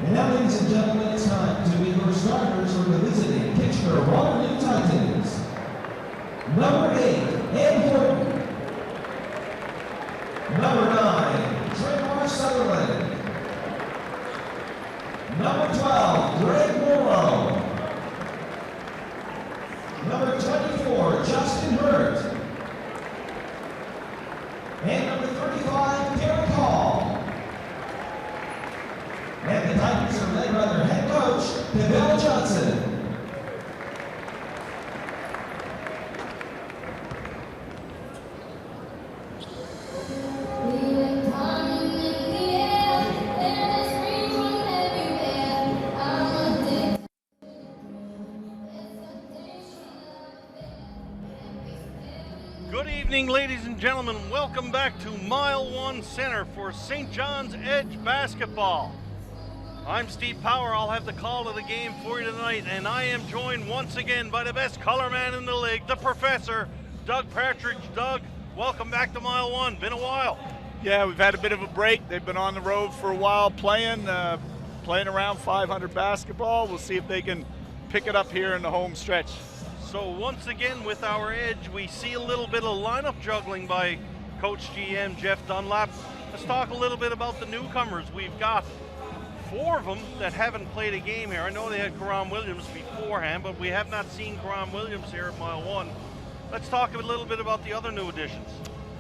And now, ladies and gentlemen, it's time to meet your starters for the visiting Kitchener-Waterloo Titans. Number 8, Ed Horton. Number 9, Trevor Sutherland. Number 12, Greg Morrow. Number 24, Justin Hurt. And number 35, Derek Hall. And the Titans are led by their head coach, Bill Johnson. Good evening, ladies and gentlemen. Welcome back to Mile 1 Center for St. John's Edge basketball. I'm Steve Power. I'll have the call of the game for you tonight, and I am joined once again by the best color man in the league, the professor, Doug Partridge. Doug, welcome back to Mile 1. Been a while. Yeah, we've had a bit of a break. They've been on the road for a while playing around 500 basketball. We'll see if they can pick it up here in the home stretch. So once again with our edge, we see a little bit of lineup juggling by Coach GM Jeff Dunlap. Let's talk a little bit about the newcomers. We've got 4 of them that haven't played a game here. I know they had Karam Williams beforehand, but we have not seen Karam Williams here at Mile 1. Let's talk a little bit about the other new additions.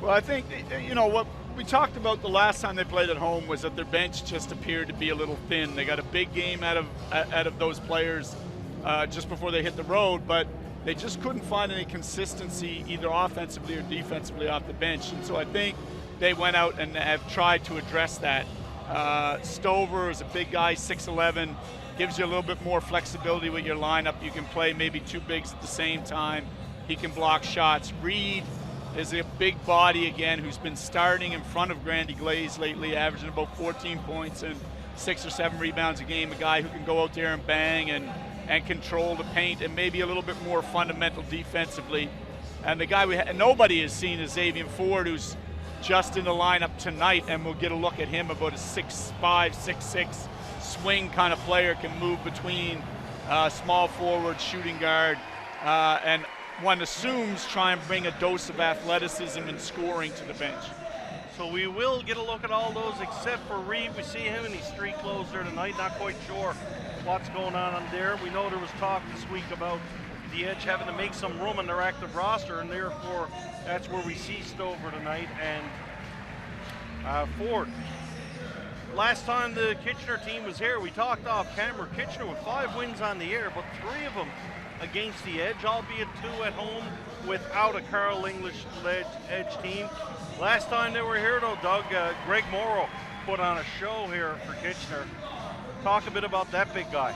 Well, I think, you know, what we talked about the last time they played at home was that their bench just appeared to be a little thin. They got a big game out of those players just before they hit the road, but they just couldn't find any consistency either offensively or defensively off the bench. And so I think they went out and have tried to address that. Stover is a big guy, 6'11", gives you a little bit more flexibility with your lineup. You can play maybe 2 bigs at the same time. He can block shots. Reed is a big body again who's been starting in front of Grandy Glaze lately, averaging about 14 points and 6 or 7 rebounds a game. A guy who can go out there and bang and control the paint and maybe a little bit more fundamental defensively. And the guy nobody has seen is Xavier Ford, who's just in the lineup tonight, and we'll get a look at him, about a 6'5", 6'6" swing kind of player, can move between small forward, shooting guard, and one assumes try and bring a dose of athleticism and scoring to the bench. So we will get a look at all those except for Reed. We see him in his street clothes there tonight, not quite sure what's going on there. We know there was talk this week about the Edge having to make some room in their active roster, and therefore that's where we see Stover tonight and Ford. Last time the Kitchener team was here, we talked off camera. Kitchener with 5 wins on the year, but 3 of them against the Edge, albeit 2 at home without a Carl English-led Edge team. Last time they were here, though, Doug, Greg Morrow put on a show here for Kitchener. Talk a bit about that big guy.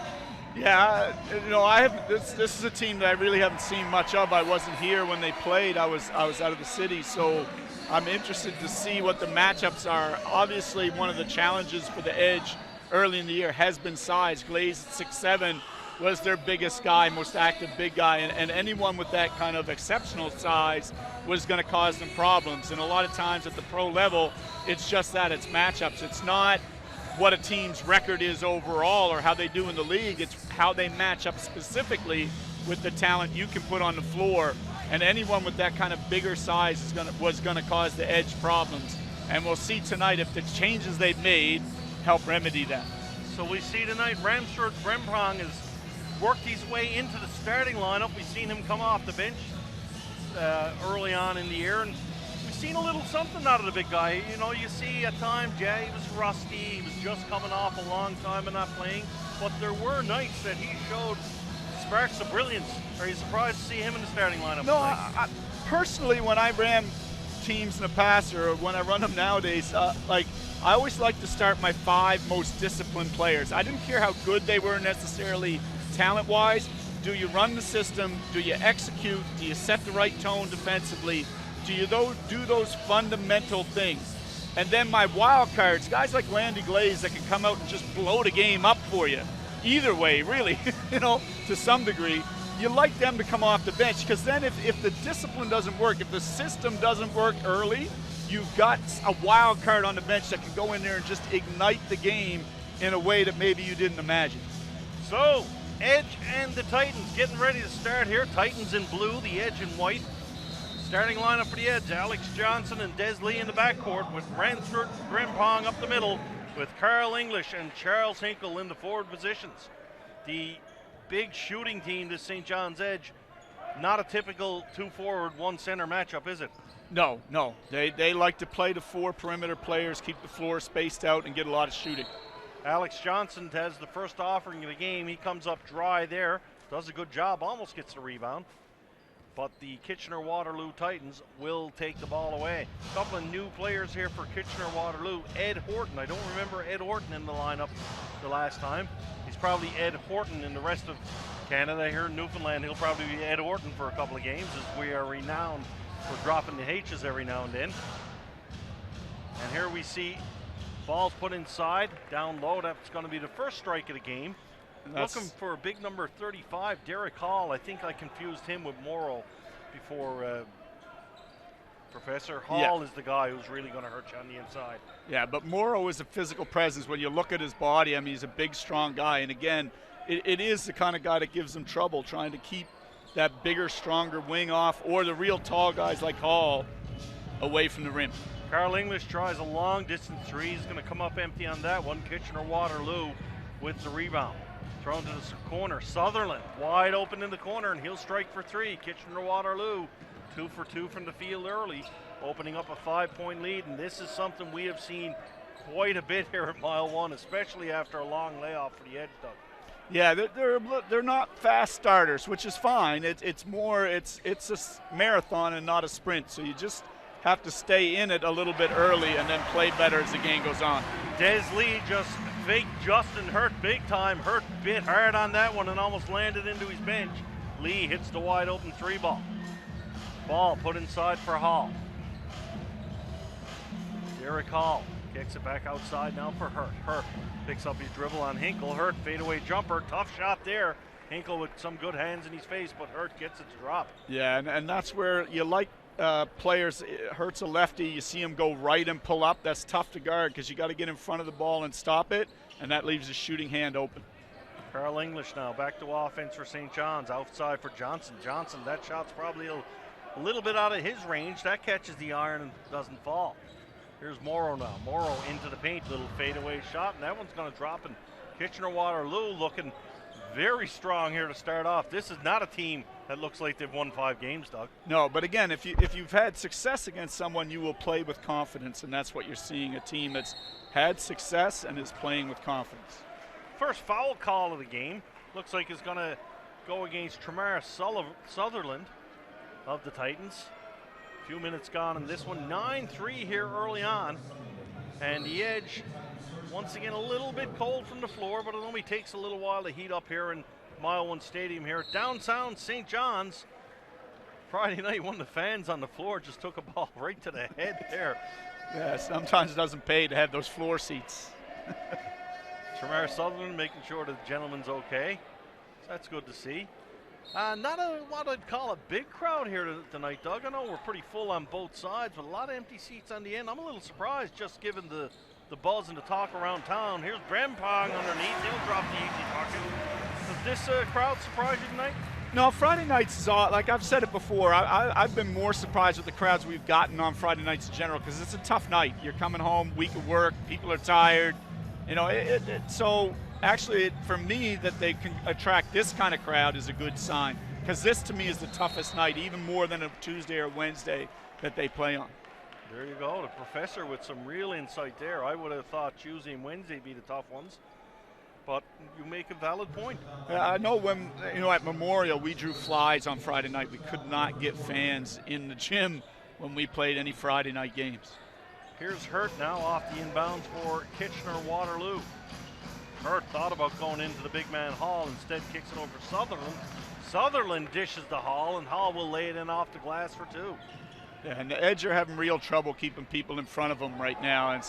Yeah, you know, this is a team that I really haven't seen much of. I wasn't here when they played. I was out of the city, so I'm interested to see what the matchups are. Obviously, one of the challenges for the Edge early in the year has been size. Glaze at 6'7" was their biggest guy, most active big guy, and anyone with that kind of exceptional size was going to cause them problems. And a lot of times at the pro level, it's just that, it's matchups. It's not what a team's record is overall or how they do in the league. It's how they match up specifically with the talent you can put on the floor. And anyone with that kind of bigger size was going to cause the Edge problems. And we'll see tonight if the changes they've made help remedy that. So we see tonight Ramsford Bremprong has worked his way into the starting lineup. We've seen him come off the bench early on in the year, and we've seen a little something out of the big guy. You know, you see at times, yeah, he was rusty. He was just coming off a long time and not playing. But there were nights that he showed sparks of brilliance. Are you surprised to see him in the starting lineup? No, I personally, when I ran teams in the past or when I run them nowadays, like I always like to start my 5 most disciplined players. I didn't care how good they were necessarily talent-wise. Do you run the system? Do you execute? Do you set the right tone defensively? Do you do those fundamental things? And then my wild cards, guys like Landy Glaze that can come out and just blow the game up for you. Either way, really, you know, to some degree. You like them to come off the bench because then if the discipline doesn't work, if the system doesn't work early, you've got a wild card on the bench that can go in there and just ignite the game in a way that maybe you didn't imagine. So, Edge and the Titans getting ready to start here. Titans in blue, the Edge in white. Starting lineup for the Edge, Alex Johnson and Des Lee in the backcourt with Ransford Grimpong up the middle with Carl English and Charles Hinkle in the forward positions. The big shooting team, this St. John's Edge, not a typical 2 forward, 1 center matchup, is it? No. They like to play the 4 perimeter players, keep the floor spaced out, and get a lot of shooting. Alex Johnson has the first offering of the game. He comes up dry there, does a good job, almost gets the rebound. But the Kitchener-Waterloo Titans will take the ball away. A couple of new players here for Kitchener-Waterloo. Ed Horton. I don't remember Ed Horton in the lineup the last time. He's probably Ed Horton in the rest of Canada. Here in Newfoundland, he'll probably be Ed Horton for a couple of games, as we are renowned for dropping the H's every now and then. And here we see balls put inside, down low. That's going to be the first strike of the game. Looking for a big number 35, Derek Hall. I think I confused him with Morrow before. Professor Hall is the guy who's really going to hurt you on the inside. Yeah, but Morrow is a physical presence. When you look at his body, I mean, he's a big, strong guy. And again, it is the kind of guy that gives him trouble trying to keep that bigger, stronger wing off, or the real tall guys like Hall away from the rim. Carl English tries a long distance 3. He's going to come up empty on that one. Kitchener-Waterloo with the rebound. Thrown to the corner. Sutherland wide open in the corner, and he'll strike for 3. Kitchener-Waterloo 2 for 2 from the field early, opening up a 5-point lead. And this is something we have seen quite a bit here at Mile 1, especially after a long layoff for the Edge, Doug. Yeah, they're not fast starters, which is fine. It's a marathon and not a sprint. So you just have to stay in it a little bit early and then play better as the game goes on. Des Lee just faked Justin Hurt big time. Hurt bit hard on that one and almost landed into his bench. Lee hits the wide open 3 ball. Ball put inside for Hall. Derek Hall kicks it back outside now for Hurt. Hurt picks up his dribble on Hinkle. Hurt fadeaway jumper. Tough shot there. Hinkle with some good hands in his face, but Hurt gets it to drop. Yeah, and that's where you like players. Hurt's a lefty. You see him go right and pull up. That's tough to guard because you got to get in front of the ball and stop it, and that leaves his shooting hand open. Carl English now back to offense for St. John's. Outside for Johnson. Johnson, that shot's probably a little bit out of his range. That catches the iron and doesn't fall. Here's Morrow now. Morrow into the paint. Little fadeaway shot, and that one's going to drop. And Kitchener-Waterloo looking very strong here to start off. This is not a team that looks like they've won 5 games, Doug. No, but again, if you've had success against someone, you will play with confidence, and that's what you're seeing, a team that's had success and is playing with confidence. First foul call of the game. Looks like it's going to go against Tremar Sutherland of the Titans. A few minutes gone in this one. 9-3 here early on. And the Edge, once again, a little bit cold from the floor, but it only takes a little while to heat up here in Mile 1 Stadium here. Downtown St. John's. Friday night, one of the fans on the floor just took a ball right to the head there. Yeah, sometimes it doesn't pay to have those floor seats. Tremar Sutherland making sure the gentleman's okay. So that's good to see. Not what I'd call a big crowd here tonight, Doug. I know we're pretty full on both sides, but a lot of empty seats on the end. I'm a little surprised just given the the buzz and the talk around town. Here's Brempong underneath. He'll drop the easy bucket. Does this crowd surprise you tonight? No, Friday nights is like I've said it before. I've been more surprised with the crowds we've gotten on Friday nights in general because it's a tough night. You're coming home, week of work, people are tired. You know, so actually, for me, that they can attract this kind of crowd is a good sign because this to me is the toughest night, even more than a Tuesday or Wednesday that they play on. There you go, the professor with some real insight there. I would have thought Tuesday and Wednesday be the tough ones. But you make a valid point. I know when, at Memorial, we drew flies on Friday night. We could not get fans in the gym when we played any Friday night games. Here's Hurt now off the inbounds for Kitchener-Waterloo. Hurt thought about going into the big man Hall, instead kicks it over Sutherland. Sutherland dishes the Hall, and Hall will lay it in off the glass for two. Yeah, and the Edge are having real trouble keeping people in front of them right now. And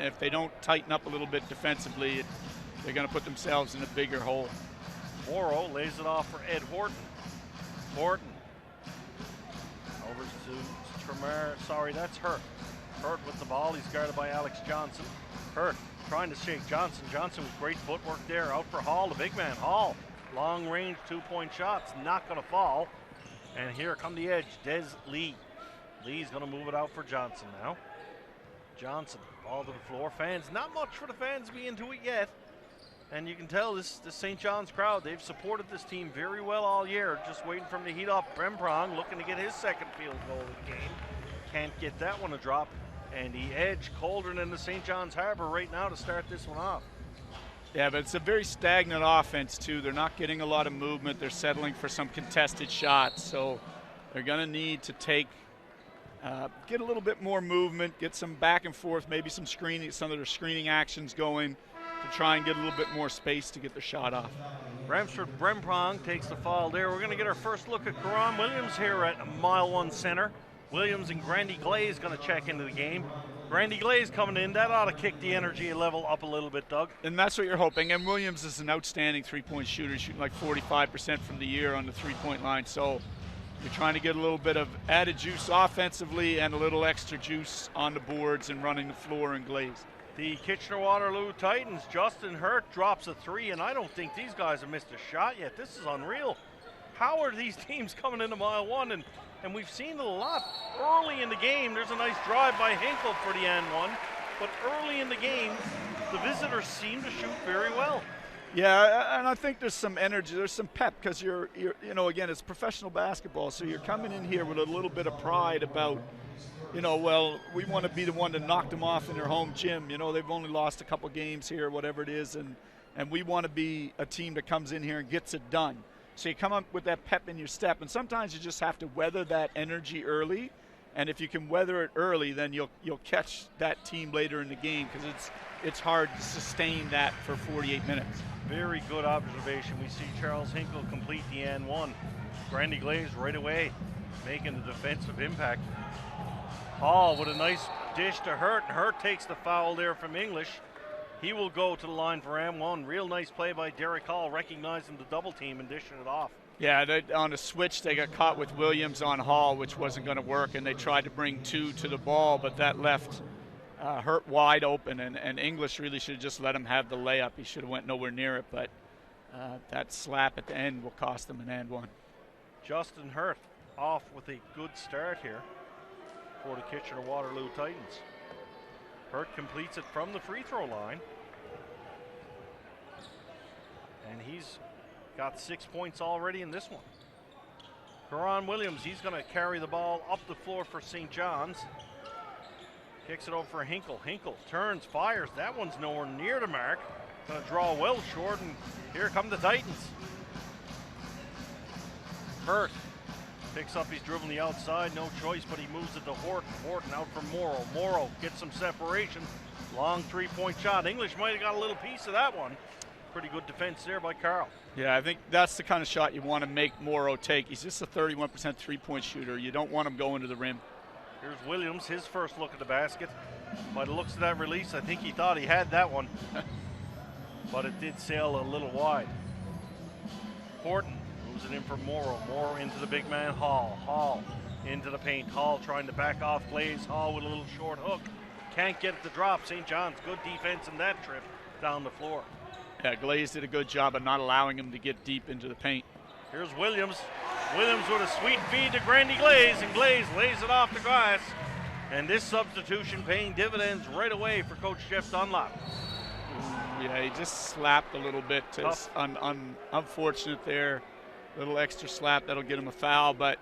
if they don't tighten up a little bit defensively, they're going to put themselves in a bigger hole. Morrow lays it off for Ed Horton. Horton over to Tremere. Sorry, that's Hurt. Hurt with the ball. He's guarded by Alex Johnson. Hurt trying to shake Johnson. Johnson with great footwork there. Out for Hall, the big man. Hall, long range 2-point shots. Not going to fall. And here come the Edge. Des Lee. Lee's going to move it out for Johnson now. Johnson, ball to the floor. Fans, not much for the fans to be into it yet. And you can tell this St. John's crowd, they've supported this team very well all year. Just waiting for him to heat up. Bremprong looking to get his second field goal of the game. Can't get that one to drop. And the Edge colder than the St. John's Harbor right now to start this one off. Yeah, but it's a very stagnant offense, too. They're not getting a lot of movement. They're settling for some contested shots. So they're going to need to get a little bit more movement, get some back and forth, maybe some screening, some of their screening actions going to try and get a little bit more space to get the shot off. Ramsford Bremprong takes the foul there. We're going to get our first look at Karan Williams here at Mile 1 Center. Williams and Grandy Glaze going to check into the game. Grandy Glaze coming in, that ought to kick the energy level up a little bit, Doug. And that's what you're hoping. And Williams is an outstanding three-point shooter, shooting like 45% from the year on the three-point line. So you're trying to get a little bit of added juice offensively and a little extra juice on the boards and running the floor in Glaze. The Kitchener-Waterloo Titans, Justin Hurt drops a three, and I don't think these guys have missed a shot yet. This is unreal. How are these teams coming into Mile 1? And we've seen it a lot early in the game. There's a nice drive by Hinkle for the and one, but early in the game, the visitors seem to shoot very well. Yeah, and I think there's some energy, there's some pep, because you're again, it's professional basketball, so you're coming in here with a little bit of pride about, well, we want to be the one to knock them off in their home gym. They've only lost a couple games here, whatever it is, and we want to be a team that comes in here and gets it done. So you come up with that pep in your step, and sometimes you just have to weather that energy early, and if you can weather it early, then you'll catch that team later in the game, because it's hard to sustain that for 48 minutes. Very good observation. We see Charles Hinkle complete the and one. Grandy Glaze right away making the defensive impact. Hall with a nice dish to Hurt, and Hurt takes the foul there from English. He will go to the line for and one. Real nice play by Derek Hall, recognizing the double team and dishing it off. Yeah, on a switch, they got caught with Williams on Hall, which wasn't going to work, and they tried to bring two to the ball, but that left Hurt wide open, and English really should have just let him have the layup. He should have went nowhere near it, but that slap at the end will cost them an and one. Justin Hurt off with a good start here for the Kitchener-Waterloo Titans. Hurt completes it from the free throw line. And he's got 6 points already in this one. Karan Williams, he's going to carry the ball up the floor for St. John's. Kicks it over for Hinkle. Hinkle turns, fires. That one's nowhere near the mark. Going to draw well short, and here come the Titans. Hurt picks up, he's dribbling the outside, no choice, but he moves it to Horton. Horton out for Morrow. Morrow gets some separation. Long three-point shot. English might have got a little piece of that one. Pretty good defense there by Carl. Yeah, I think that's the kind of shot you want to make Morrow take. He's just a 31% three-point shooter. You don't want him going to the rim. Here's Williams, his first look at the basket. By the looks of that release, I think he thought he had that one. But it did sail a little wide. Horton moves it in for Morrow. Morrow into the big man Hall. Hall into the paint. Hall trying to back off Glaze. Hall with a little short hook. can't get it to drop. St. John's, good defense in that trip down the floor. Yeah, Glaze did a good job of not allowing him to get deep into the paint. Here's Williams. Williams with a sweet feed to Grandy Glaze, and Glaze lays it off the glass. And this substitution paying dividends right away for Coach Jeff Dunlop. Yeah, he just slapped a little bit. It's unfortunate there. Little extra slap, that'll get him a foul. But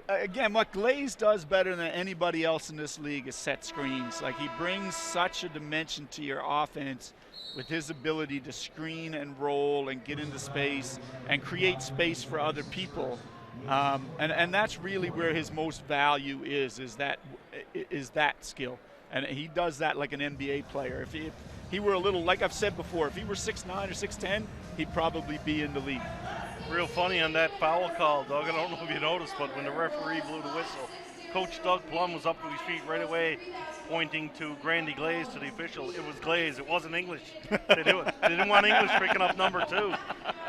again, what Glaze does better than anybody else in this league is set screens. Like, he brings such a dimension to your offense with his ability to screen and roll and get into space and create space for other people. And that's really where his most value is that skill. And he does that like an NBA player. If he were a little, like I've said before, if he were 6'9 or 6'10, he'd probably be in the league. Real funny on that foul call, Doug. I don't know if you noticed, but when the referee blew the whistle, Coach Doug Plum was up to his feet right away, pointing to Grandy Glaze, to the official. It was Glaze. It wasn't English. They didn't want English picking up number 2.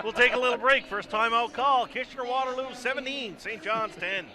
We'll take a little break. First timeout call. Kitchener-Waterloo 17, St. John's 10.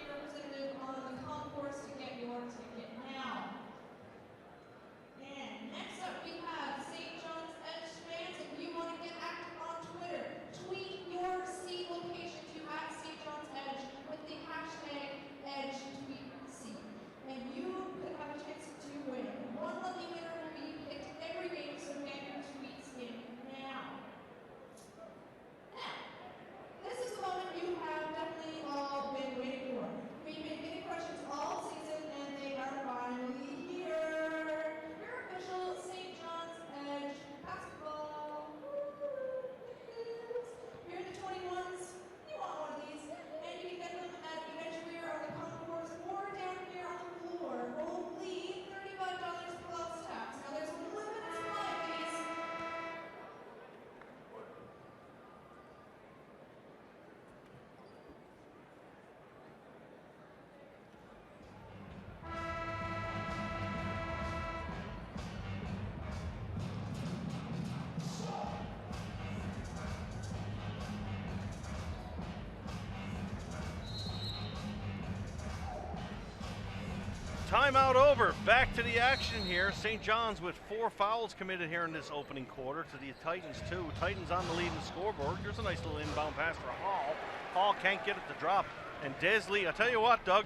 Timeout over. Back to the action here. St. John's with 4 fouls committed here in this opening quarter to the Titans 2. Titans on the lead in the scoreboard. Here's a nice little inbound pass for Hall. Hall can't get it to drop. And Desley, I tell you what, Doug,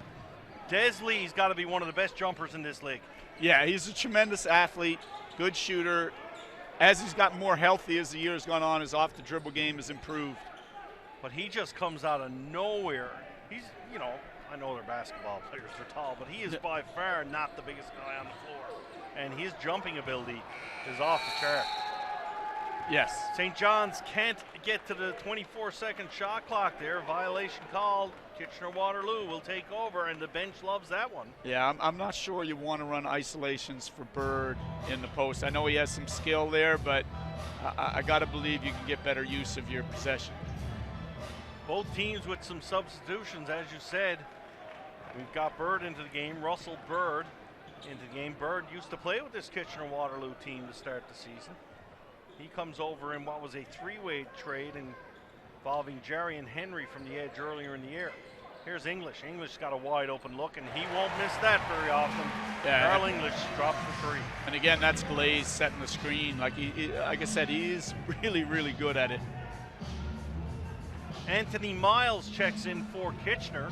Desley's got to be one of the best jumpers in this league. Yeah, he's a tremendous athlete, good shooter. As he's gotten more healthy as the year has gone on, his off-the-dribble game has improved. But he just comes out of nowhere. He's, you know, I know they're basketball players, they're tall, but he is by far not the biggest guy on the floor. And his jumping ability is off the chart. Yes. St. John's can't get to the 24-second shot clock there. Violation called. Kitchener-Waterloo will take over, and the bench loves that one. Yeah, I'm not sure you want to run isolations for Bird in the post. I know he has some skill there, but I got to believe you can get better use of your possession. Both teams with some substitutions, as you said. We've got Bird into the game, Russell Bird into the game. Bird used to play with this Kitchener-Waterloo team to start the season. He comes over in what was a 3-way trade involving Jerry and Henry from the edge earlier in the year. Here's English. English got a wide open look, and he won't miss that very often. Yeah. Carl English drops the 3. And again, that's Glaze setting the screen. Like I said, he's really, really good at it. Anthony Miles checks in for Kitchener.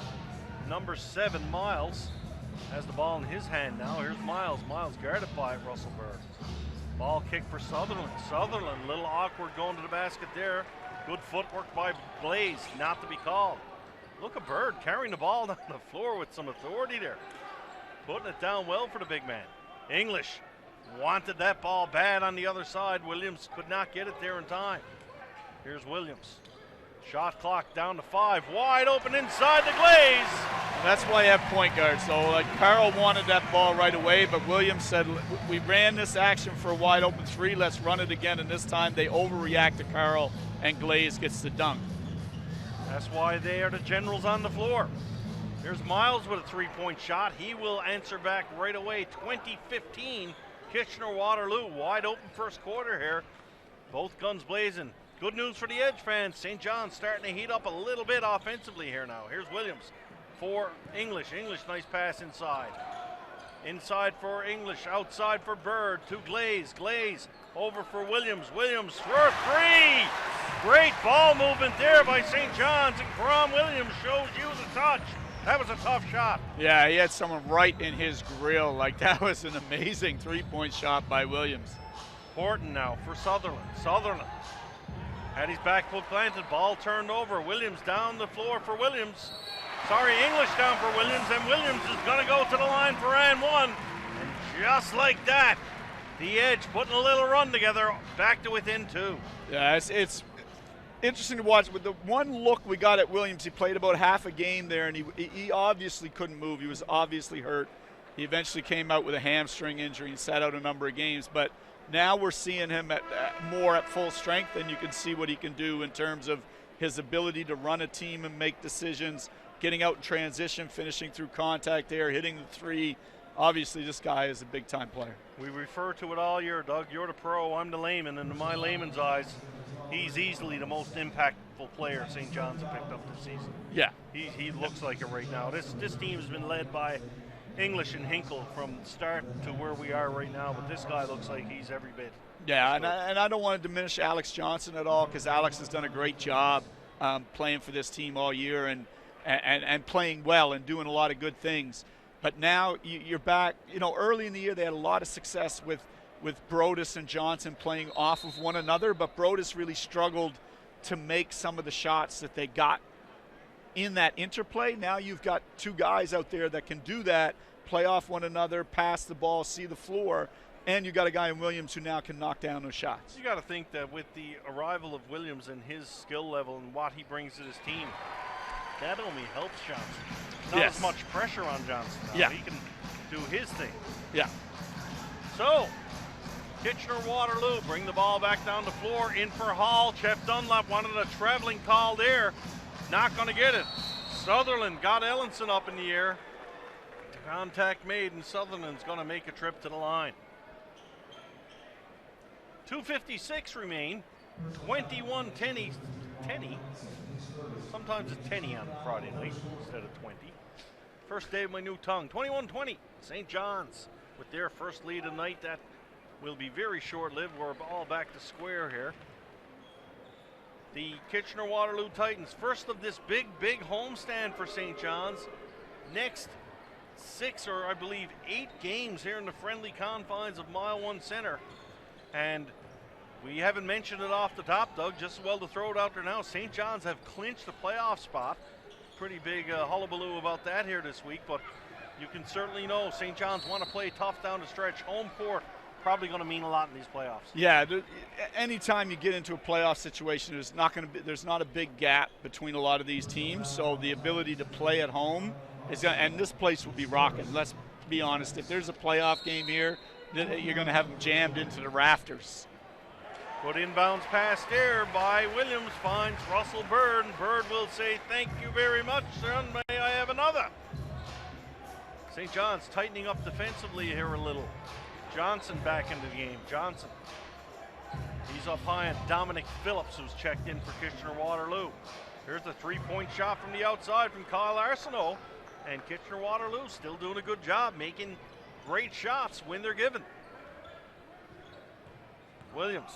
Number 7, Miles, has the ball in his hand now. Here's Miles. Miles guarded by Russell Bird. Ball kick for Sutherland. Sutherland, a little awkward going to the basket there. Good footwork by Glaze, not to be called. Look at Bird carrying the ball down the floor with some authority there. Putting it down well for the big man. English wanted that ball bad on the other side. Williams could not get it there in time. Here's Williams. Shot clock down to 5. Wide open inside the Glaze. And that's why you have point guards. So like Carl wanted that ball right away, but Williams said, we ran this action for a wide open 3. Let's run it again. And this time they overreact to Carl, and Glaze gets the dunk. That's why they are the generals on the floor. Here's Miles with a 3-point shot. He will answer back right away. 20-15, Kitchener-Waterloo. Wide open first quarter here. Both guns blazing. Good news for the Edge fans. St. John's starting to heat up a little bit offensively here now. Here's Williams for English. English, nice pass inside. Inside for English, outside for Bird, to Glaze. Glaze over for Williams. Williams for three. Great ball movement there by St. John's, and Crom Williams shows you the touch. That was a tough shot. Yeah, he had someone right in his grill. Like, that was an amazing three-point shot by Williams. Horton now for Sutherland. Sutherland had his back foot planted, ball turned over. Williams down the floor for Williams. Sorry, English down for Williams, and Williams is going to go to the line for and one. And just like that, the Edge putting a little run together, back to within two. Yeah, it's interesting to watch. With the one look we got at Williams, he played about half a game there, and he obviously couldn't move. He was obviously hurt. He eventually came out with a hamstring injury and sat out a number of games. But now we're seeing him more at full strength, and you can see what he can do in terms of his ability to run a team and make decisions, getting out in transition, finishing through contact there, hitting the three. Obviously, this guy is a big-time player. We refer to it all year, Doug. You're the pro, I'm the layman, and in my layman's eyes, he's easily the most impactful player St. John's have picked up this season. Yeah. He looks like it right now. This team has been led by English and Hinkle from start to where we are right now, but this guy looks like he's every bit. Yeah, and I don't want to diminish Alex Johnson at all, because Alex has done a great job playing for this team all year and playing well and doing a lot of good things. But now you're back. You know, early in the year they had a lot of success with Brodus and Johnson playing off of one another, but Brodus really struggled to make some of the shots that they got in that interplay. Now you've got two guys out there that can do that, play off one another, pass the ball, see the floor, and you got a guy in Williams who now can knock down those shots. You got to think that with the arrival of Williams and his skill level and what he brings to this team, that only helps Johnson. Not as much pressure on Johnson now. Yeah. He can do his thing. Yeah. So, Kitchener-Waterloo bring the ball back down the floor. In for Hall. Jeff Dunlap wanted a traveling call there. Not going to get it. Sutherland got Ellenson up in the air. Contact made, and Sutherland's going to make a trip to the line. 2:56 remain. 21-10. Sometimes it's 10 on Friday night instead of 20. First day of my new tongue. 21-20. St. John's with their first lead of the night. That will be very short-lived. We're all back to square here. The Kitchener-Waterloo Titans, first of this big homestand for St. John's. Next 6 or I believe 8 games here in the friendly confines of Mile 1 Center. And we haven't mentioned it off the top, Doug, just as well to throw it out there now. St. John's have clinched a playoff spot. Pretty big hullabaloo about that here this week, but you can certainly know St. John's want to play tough down the stretch. Home court probably going to mean a lot in these playoffs. Yeah, anytime you get into a playoff situation, there's not a big gap between a lot of these teams, so the ability to play at home and this place will be rocking. Let's be honest, if there's a playoff game here, you're going to have them jammed into the rafters. Good inbounds pass there by Williams, finds Russell Bird, and Bird will say, "Thank you very much, son. May I have another?" St. John's tightening up defensively here a little. Johnson back into the game. Johnson. He's up high on Dominic Phillips, who's checked in for Kitchener-Waterloo. Here's a three-point shot from the outside from Kyle Arsenault. And Kitchener-Waterloo still doing a good job making great shots when they're given. Williams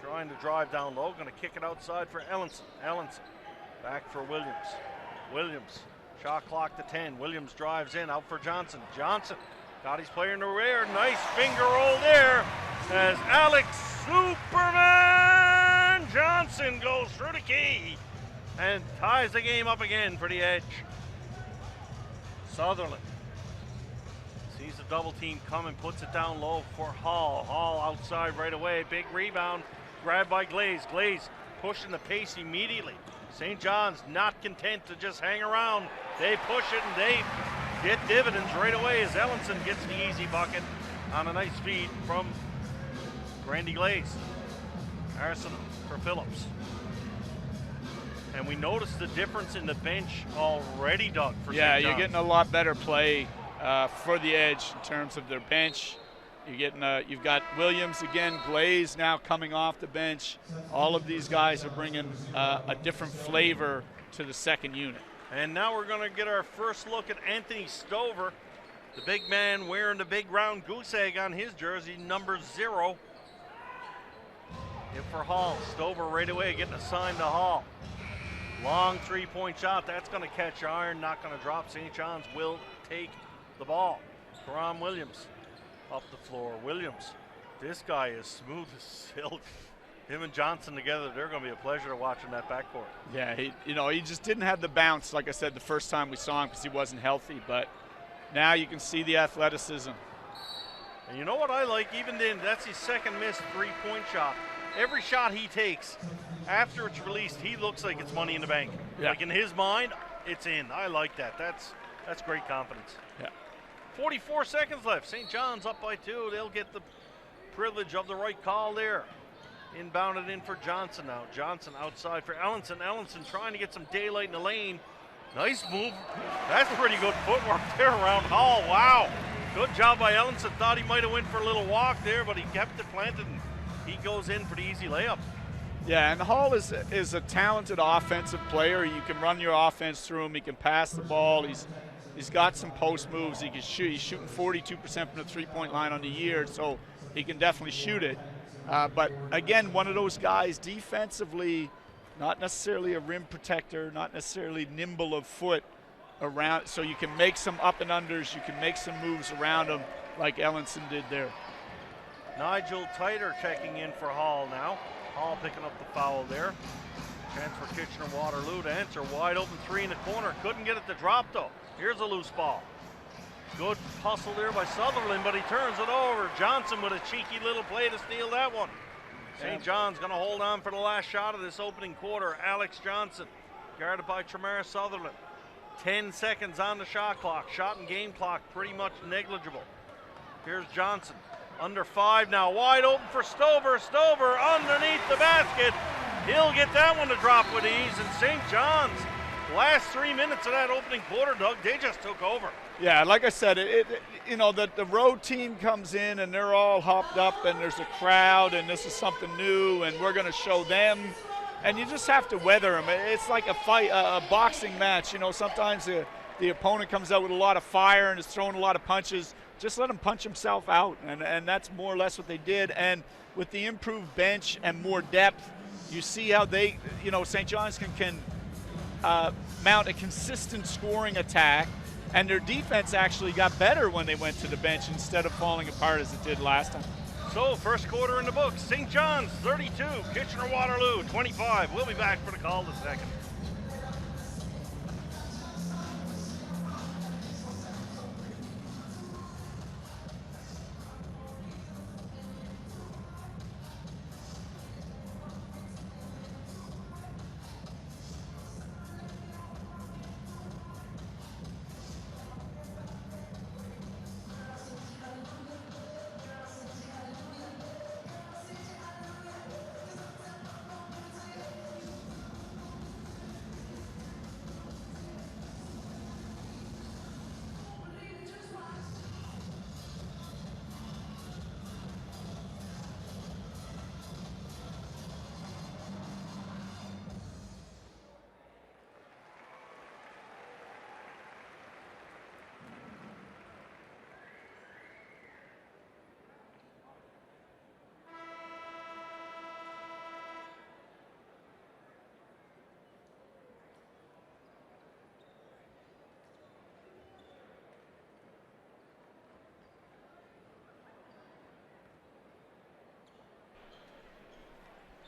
trying to drive down low, going to kick it outside for Ellenson. Ellenson back for Williams. Williams, shot clock to 10. Williams drives in, out for Johnson. Johnson got his player in the rear. Nice finger roll there as Alex Superman Johnson goes through the key and ties the game up again for the Edge. Sutherland sees the double team coming, puts it down low for Hall. Hall outside right away. Big rebound, grabbed by Glaze. Glaze pushing the pace immediately. St. John's not content to just hang around. They push it and they get dividends right away as Ellenson gets the easy bucket on a nice feed from Randy Glaze. Arsenal for Phillips. And we noticed the difference in the bench already, Doug, for St. John's. You're getting a lot better play for the Edge in terms of their bench. You've got Williams again, Glaze now coming off the bench. All of these guys are bringing a different flavor to the second unit. And now we're going to get our first look at Anthony Stover. The big man wearing the big round goose egg on his jersey, number 0. In for Hall. Stover right away getting assigned to Hall. Long three-point shot. That's going to catch iron. Not going to drop. St. John's will take the ball. Karam Williams up the floor. Williams. This guy is smooth as silk. Him and Johnson together, they're going to be a pleasure to watch in that backcourt. Yeah, he just didn't have the bounce, like I said, the first time we saw him because he wasn't healthy. But now you can see the athleticism. And you know what I like? Even then, that's his second missed three-point shot. Every shot he takes, after it's released, he looks like it's money in the bank. Yeah. Like in his mind, it's in. I like that. That's great confidence. Yeah. 44 seconds left. St. John's up by 2. They'll get the privilege of the right call there. Inbounded in for Johnson now. Johnson outside for Ellenson. Ellenson trying to get some daylight in the lane. Nice move. That's pretty good footwork there around Hall. Wow. Good job by Ellenson. Thought he might have went for a little walk there, but he kept it planted and he goes in for the easy layup. Yeah, and Hall is a talented offensive player. You can run your offense through him. He can pass the ball. He's got some post moves. He can shoot. He's shooting 42% from the three-point line on the year, so he can definitely shoot it. But again, one of those guys defensively, not necessarily a rim protector, not necessarily nimble of foot around, so you can make some up and unders, you can make some moves around him like Ellenson did there. Nigel Titer checking in for Hall now. Hall picking up the foul there. Chance for Kitchener-Waterloo to answer. Wide open three in the corner. Couldn't get it to drop though. Here's a loose ball. Good hustle there by Sutherland, but he turns it over. Johnson with a cheeky little play to steal that one. St. John's going to hold on for the last shot of this opening quarter. Alex Johnson, guarded by Tremere Sutherland. 10 seconds on the shot clock. Shot and game clock pretty much negligible. Here's Johnson. Under 5 now. Wide open for Stover. Stover underneath the basket. He'll get that one to drop with ease. And St. John's, last 3 minutes of that opening quarter, Doug, they just took over. Yeah, like I said, the road team comes in and they're all hopped up and there's a crowd and this is something new and we're going to show them. And you just have to weather them. It's like a fight, a boxing match. Sometimes the opponent comes out with a lot of fire and is throwing a lot of punches. Just let him punch himself out, and that's more or less what they did. And with the improved bench and more depth, you see how they, St. John's can mount a consistent scoring attack, and their defense actually got better when they went to the bench instead of falling apart as it did last time. So, first quarter in the books. St. John's 32, Kitchener-Waterloo 25. We'll be back for the call in a second.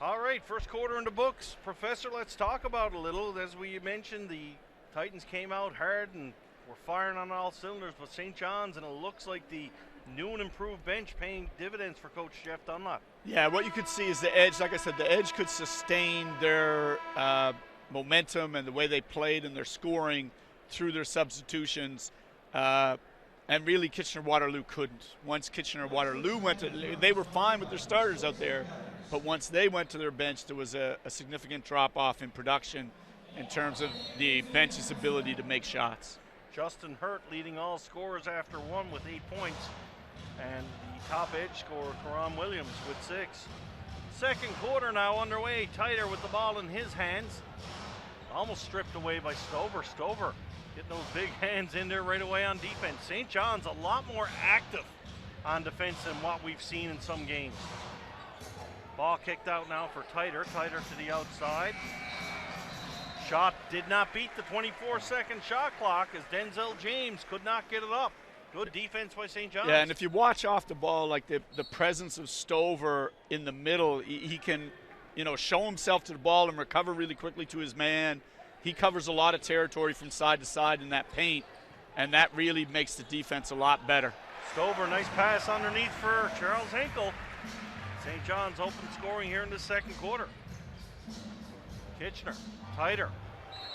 All right, first quarter in the books. Professor, let's talk about it a little. As we mentioned, the Titans came out hard and were firing on all cylinders, but St. John's, and it looks like the new and improved bench paying dividends for Coach Jeff Dunlop. Yeah, what you could see is the edge. Like I said, the edge could sustain their momentum and the way they played and their scoring through their substitutions. And really, Kitchener-Waterloo couldn't. Once Kitchener-Waterloo went to, they were fine with their starters out there, but once they went to their bench, there was a significant drop-off in production in terms of the bench's ability to make shots. Justin Hurt leading all scorers after one with 8 points, and the top edge scorer, Karam Williams, with 6. Second quarter now underway. Titer with the ball in his hands. Almost stripped away by Stover. Stover Getting those big hands in there right away on defense. St. John's a lot more active on defense than what we've seen in some games. Ball kicked out now for Titer. Titer to the outside. Shot did not beat the 24-second shot clock as Denzel James could not get it up. Good defense by St. John's. Yeah, and if you watch off the ball, like the presence of Stover in the middle, he can, show himself to the ball and recover really quickly to his man. He covers a lot of territory from side to side in that paint, and that really makes the defense a lot better. Stover, nice pass underneath for Charles Hinkle. St. John's open scoring here in the second quarter. Kitchener, Titer.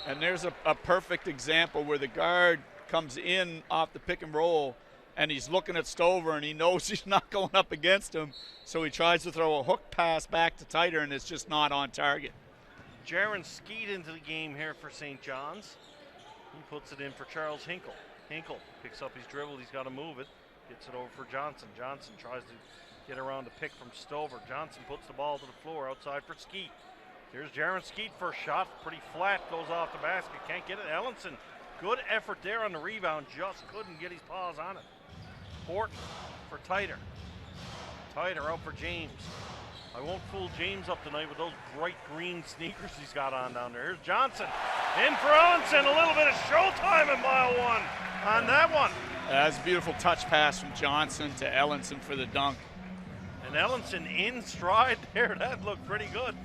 And there's a perfect example where the guard comes in off the pick and roll, and he's looking at Stover, and he knows he's not going up against him, so he tries to throw a hook pass back to Titer, and it's just not on target. Jaron Skeet into the game here for St. John's. He puts it in for Charles Hinkle. Hinkle picks up his dribble. He's got to move it. Gets it over for Johnson. Johnson tries to get around the pick from Stover. Johnson puts the ball to the floor outside for Skeet. Here's Jaron Skeet, first shot, pretty flat, goes off the basket, can't get it. Ellenson, good effort there on the rebound, just couldn't get his paws on it. Horton for Titer. Titer out for James. I won't fool James up tonight with those bright green sneakers he's got on down there. Here's Johnson, in for Ellenson, a little bit of showtime in mile one on that one. That's a beautiful touch pass from Johnson to Ellenson for the dunk. And Ellenson in stride there, that looked pretty good.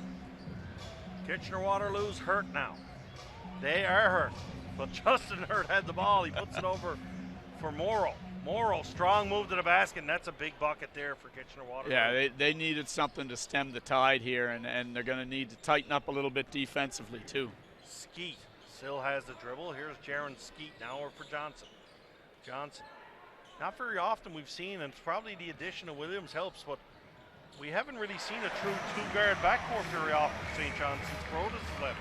Kitchener-Waterloo's hurt now. They are hurt, but Justin Hurt had the ball. He puts it over for Morrow. Morrow, strong move to the basket, and that's a big bucket there for Kitchener-Waterloo. Yeah, they needed something to stem the tide here, and they're going to need to tighten up a little bit defensively too. Skeet still has the dribble. Here's Jaron Skeet now over for Johnson. Johnson. Not very often we've seen, and it's probably the addition of Williams helps, but we haven't really seen a true two-guard backcourt very often for St. John's since Brodas has left.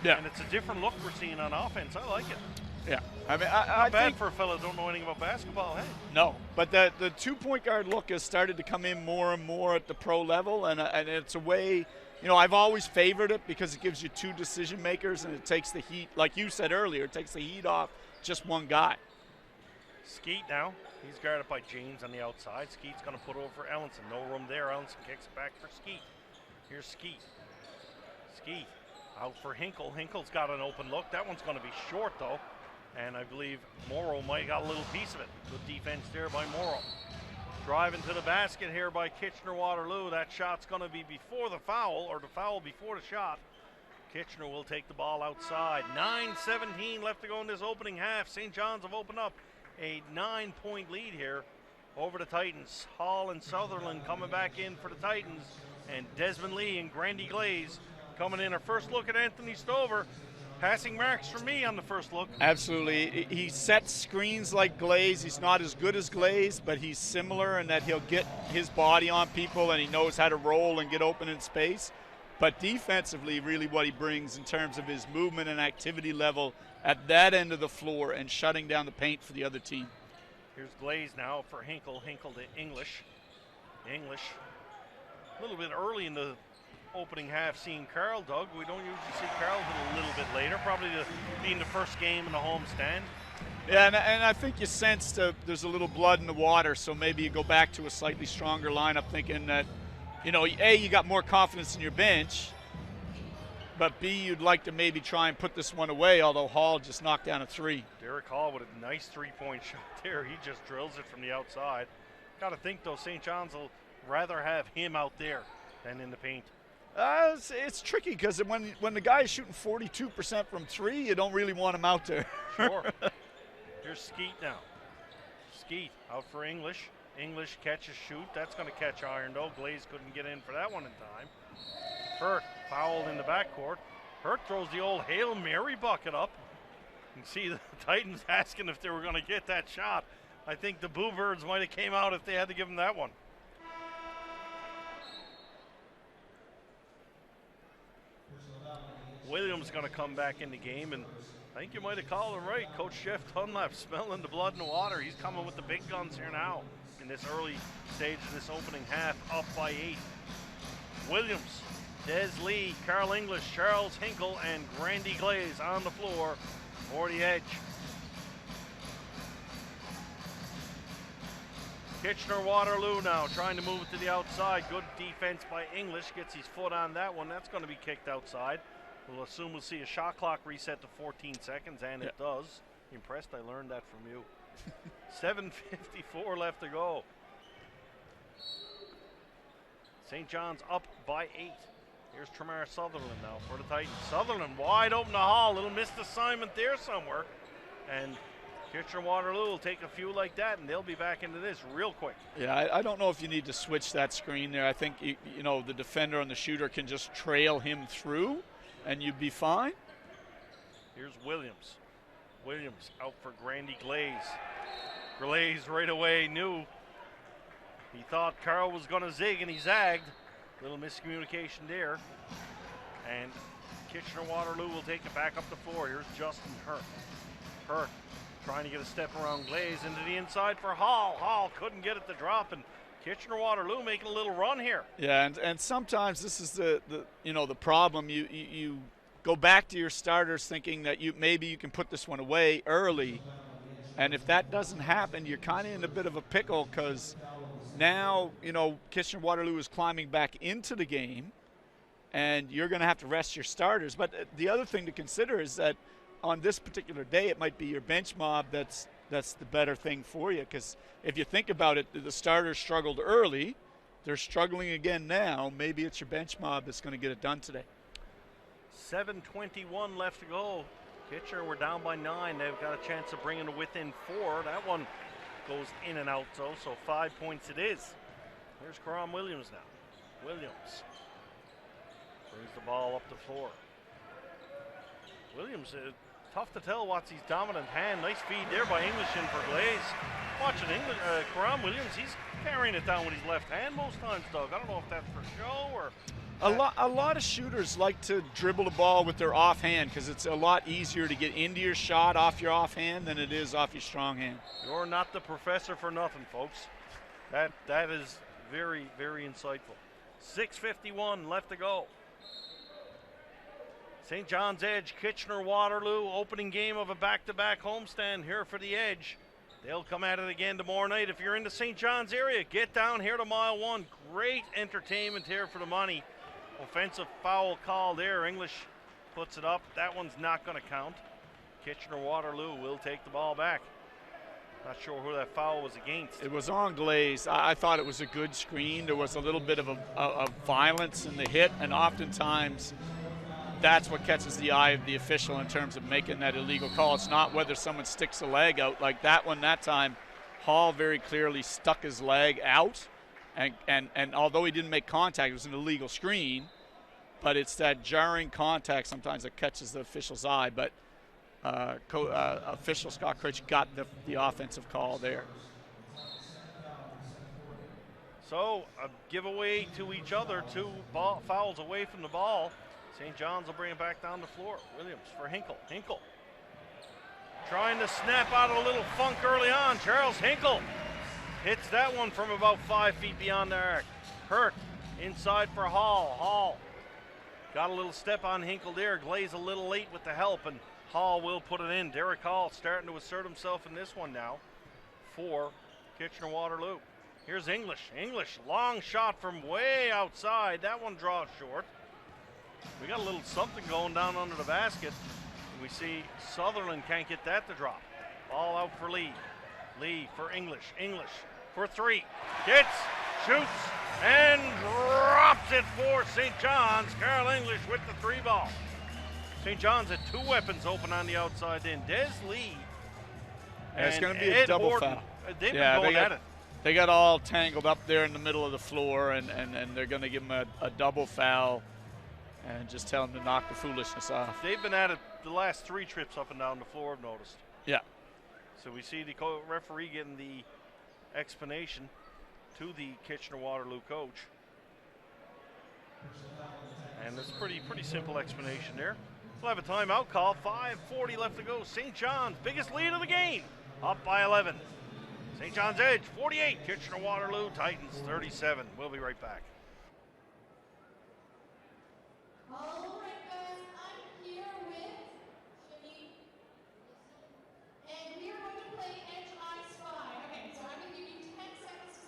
Yeah. And it's a different look we're seeing on offense. I like it. Yeah. I mean, Not I bad think, for a fella who don't know anything about basketball, hey? No, but the two-point guard look has started to come in more and more at the pro level, and it's a way, I've always favored it because it gives you two decision makers, and it takes the heat, like you said earlier, it takes the heat off just one guy. Skeet now. He's guarded by James on the outside. Skeet's going to put over for Ellenson. No room there. Ellenson kicks it back for Skeet. Here's Skeet. Skeet out for Hinkle. Hinkle's got an open look. That one's going to be short, though. And I believe Morrow might have got a little piece of it. Good defense there by Morrow. Driving to the basket here by Kitchener-Waterloo. That shot's going to be before the foul, or the foul before the shot. Kitchener will take the ball outside. 9:17 left to go in this opening half. St. John's have opened up a 9-point lead here over the Titans. Hall and Sutherland coming back in for the Titans, and Desmond Lee and Grandy Glaze coming in. Our first look at Anthony Stover. Passing marks for me on the first look. Absolutely. He sets screens like Glaze. He's not as good as Glaze, but he's similar in that he'll get his body on people and he knows how to roll and get open in space. But defensively, really what he brings in terms of his movement and activity level at that end of the floor and shutting down the paint for the other team. Here's Glaze now for Hinkle. Hinkle to English. English, a little bit early in the opening half seeing Carl, Doug. We don't usually see Carl a little bit later, probably being the first game in the home stand. Yeah, and I think you sense there's a little blood in the water, so maybe you go back to a slightly stronger lineup thinking that, A, you got more confidence in your bench, but B, you'd like to maybe try and put this one away, although Hall just knocked down a three. Derek Hall with a nice three-point shot there. He just drills it from the outside. Got to think, though, St. John's will rather have him out there than in the paint. It's tricky because when the guy is shooting 42% from three, you don't really want him out there. Sure. Here's Skeet now. Skeet out for English. English catches shoot. That's going to catch iron, though. Glaze couldn't get in for that one in time. Hurt fouled in the backcourt. Hurt throws the old Hail Mary bucket up. You can see the Titans asking if they were going to get that shot. I think the Boo Birds might have came out if they had to give him that one. Williams going to come back in the game, and I think you might have called him right. Coach Jeff Dunlap smelling the blood in the water. He's coming with the big guns here now in this early stage of this opening half, up by 8. Williams, Des Lee, Carl English, Charles Hinkle, and Grandy Glaze on the floor for the Edge. Kitchener-Waterloo now trying to move it to the outside. Good defense by English. Gets his foot on that one. That's going to be kicked outside. We'll assume we'll see a shot clock reset to 14 seconds, and it does. Impressed I learned that from you. 7:54 left to go. St. John's up by 8. Here's Tremar Sutherland now for the Titans. Sutherland wide open to Hall. Little missed assignment there somewhere. And Kitchener-Waterloo will take a few like that, and they'll be back into this real quick. Yeah, I don't know if you need to switch that screen there. I think, you know, the defender and the shooter can just trail him through, and you'd be fine. Here's Williams. Williams out for Grandy Glaze. Glaze right away knew. He thought Carl was going to zig, and he zagged. Little miscommunication there. And Kitchener-Waterloo will take it back up the floor. Here's Justin Hurt. Hurt trying to get a step around Glaze into the inside for Hall. Hall couldn't get it to drop, and Kitchener-Waterloo making a little run here. Yeah, and sometimes this is the problem. You go back to your starters thinking that maybe you can put this one away early, and if that doesn't happen, you're kind of in a bit of a pickle, because now, you know, Kitchener-Waterloo is climbing back into the game, and you're going to have to rest your starters. But the other thing to consider is that on this particular day, it might be your bench mob that's the better thing for you, because if you think about it, the starters struggled early. They're struggling again now. Maybe it's your bench mob that's going to get it done today. 7:21 left to go. Kitchener, we're down by 9. They've got a chance of bringing it within 4. That one goes in and out, so 5 points it is. Here's Karam Williams now. Williams brings the ball up the floor. Williams, tough to tell what's his dominant hand. Nice feed there by English in for Glaze. Watching Karam Williams, he's carrying it down with his left hand most times, Doug. I don't know if that's for show or... A lot of shooters like to dribble the ball with their offhand, because it's a lot easier to get into your shot off your offhand than it is off your strong hand. You're not the professor for nothing, folks. That is very, very insightful. 6:51 left to go. St. John's Edge, Kitchener-Waterloo, opening game of a back-to-back homestand here for the Edge. They'll come at it again tomorrow night. If you're in the St. John's area, get down here to Mile 1. Great entertainment here for the money. Offensive foul call there. English puts it up. That one's not going to count. Kitchener-Waterloo will take the ball back. Not sure who that foul was against. It was on Glaze. I thought it was a good screen. There was a little bit of a violence in the hit, and oftentimes that's what catches the eye of the official in terms of making that illegal call. It's not whether someone sticks a leg out like that one. That time, Hall very clearly stuck his leg out, and although he didn't make contact, it was an illegal screen, but it's that jarring contact sometimes that catches the official's eye. But official Scott Critch got the offensive call there. So a giveaway to each other, 2 fouls away from the ball. St. John's will bring it back down the floor. Williams for Hinkle. Hinkle trying to snap out of a little funk early on. Charles Hinkle hits that one from about 5 feet beyond the arc. Hurt inside for Hall. Hall got a little step on Hinkle there. Glaze a little late with the help, and Hall will put it in. Derek Hall starting to assert himself in this one now for Kitchener-Waterloo. Here's English. English, long shot from way outside. That one draws short. We got a little something going down under the basket. We see Sutherland can't get that to drop. Ball out for Lee. Lee for English. English for 3. Gets, shoots, and drops it for St. John's. Carl English with the 3 ball. St. John's had 2 weapons open on the outside then. Des Lee and it's going to be a Ed double Horton. foul. They've been going at it. They got all tangled up there in the middle of the floor, and they're going to give them a double foul and just tell them to knock the foolishness off. They've been at it the last 3 trips up and down the floor, I've noticed. Yeah. So we see the referee getting the explanation to the Kitchener-Waterloo coach. And it's pretty simple explanation there. We'll have a timeout call. 5:40 left to go. St. John's, biggest lead of the game, up by 11. St. John's Edge, 48. Kitchener-Waterloo Titans, 37. We'll be right back. All right, guys, I'm here with Shanique, and we are going to play Edge I Spy. Okay, so I'm going to give you 10 seconds to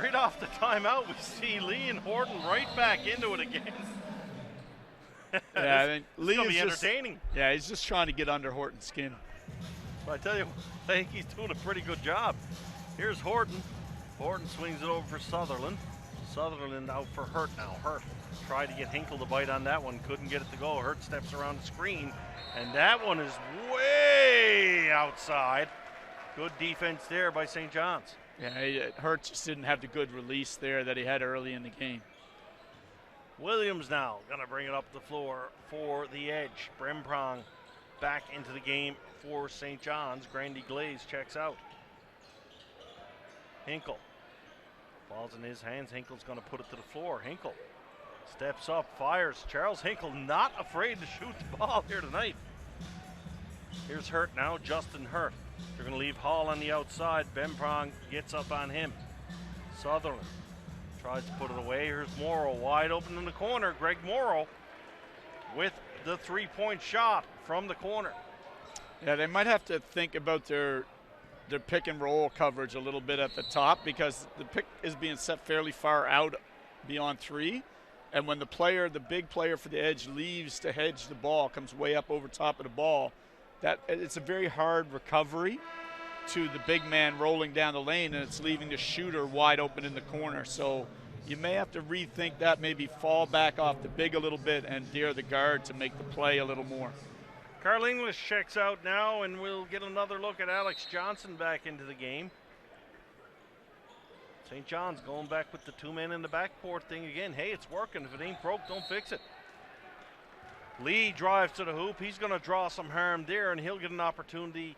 Right off the timeout, we see Lee and Horton right back into it again. Yeah, I think Lee Lee is is entertaining. Yeah, he's just trying to get under Horton's skin. But I tell you, I think he's doing a pretty good job. Here's Horton. Horton swings it over for Sutherland. Sutherland out for Hurt now. Hurt tried to get Hinkle to bite on that one, couldn't get it to go. Hurt steps around the screen, and that one is way outside. Good defense there by St. John's. Yeah, Hurt just didn't have the good release there that he had early in the game. Williams now gonna bring it up the floor for the Edge. Bremprong back into the game for St. John's. Grandy Glaze checks out. Hinkle. Ball's in his hands. Hinkle's gonna put it to the floor. Hinkle steps up, fires. Charles Hinkle not afraid to shoot the ball here tonight. Here's Hurt now, Justin Hurt. They're gonna leave Hall on the outside. Bremprong gets up on him. Sutherland tries to put it away. Here's Morrow wide open in the corner. Greg Morrow with the three-point shot from the corner. Yeah, they might have to think about their pick and roll coverage a little bit at the top, because the pick is being set fairly far out beyond three. And when the big player for the Edge leaves to hedge the ball, comes way up over top of the ball, that it's a very hard recovery to the big man rolling down the lane, and it's leaving the shooter wide open in the corner. So you may have to rethink that, maybe fall back off the big a little bit and dare the guard to make the play a little more. Carl English checks out now, and we'll get another look at Alex Johnson back into the game. St. John's going back with the two men in the backcourt thing again. Hey, it's working. If it ain't broke, don't fix it. Lee drives to the hoop. He's going to draw some harm there, and he'll get an opportunity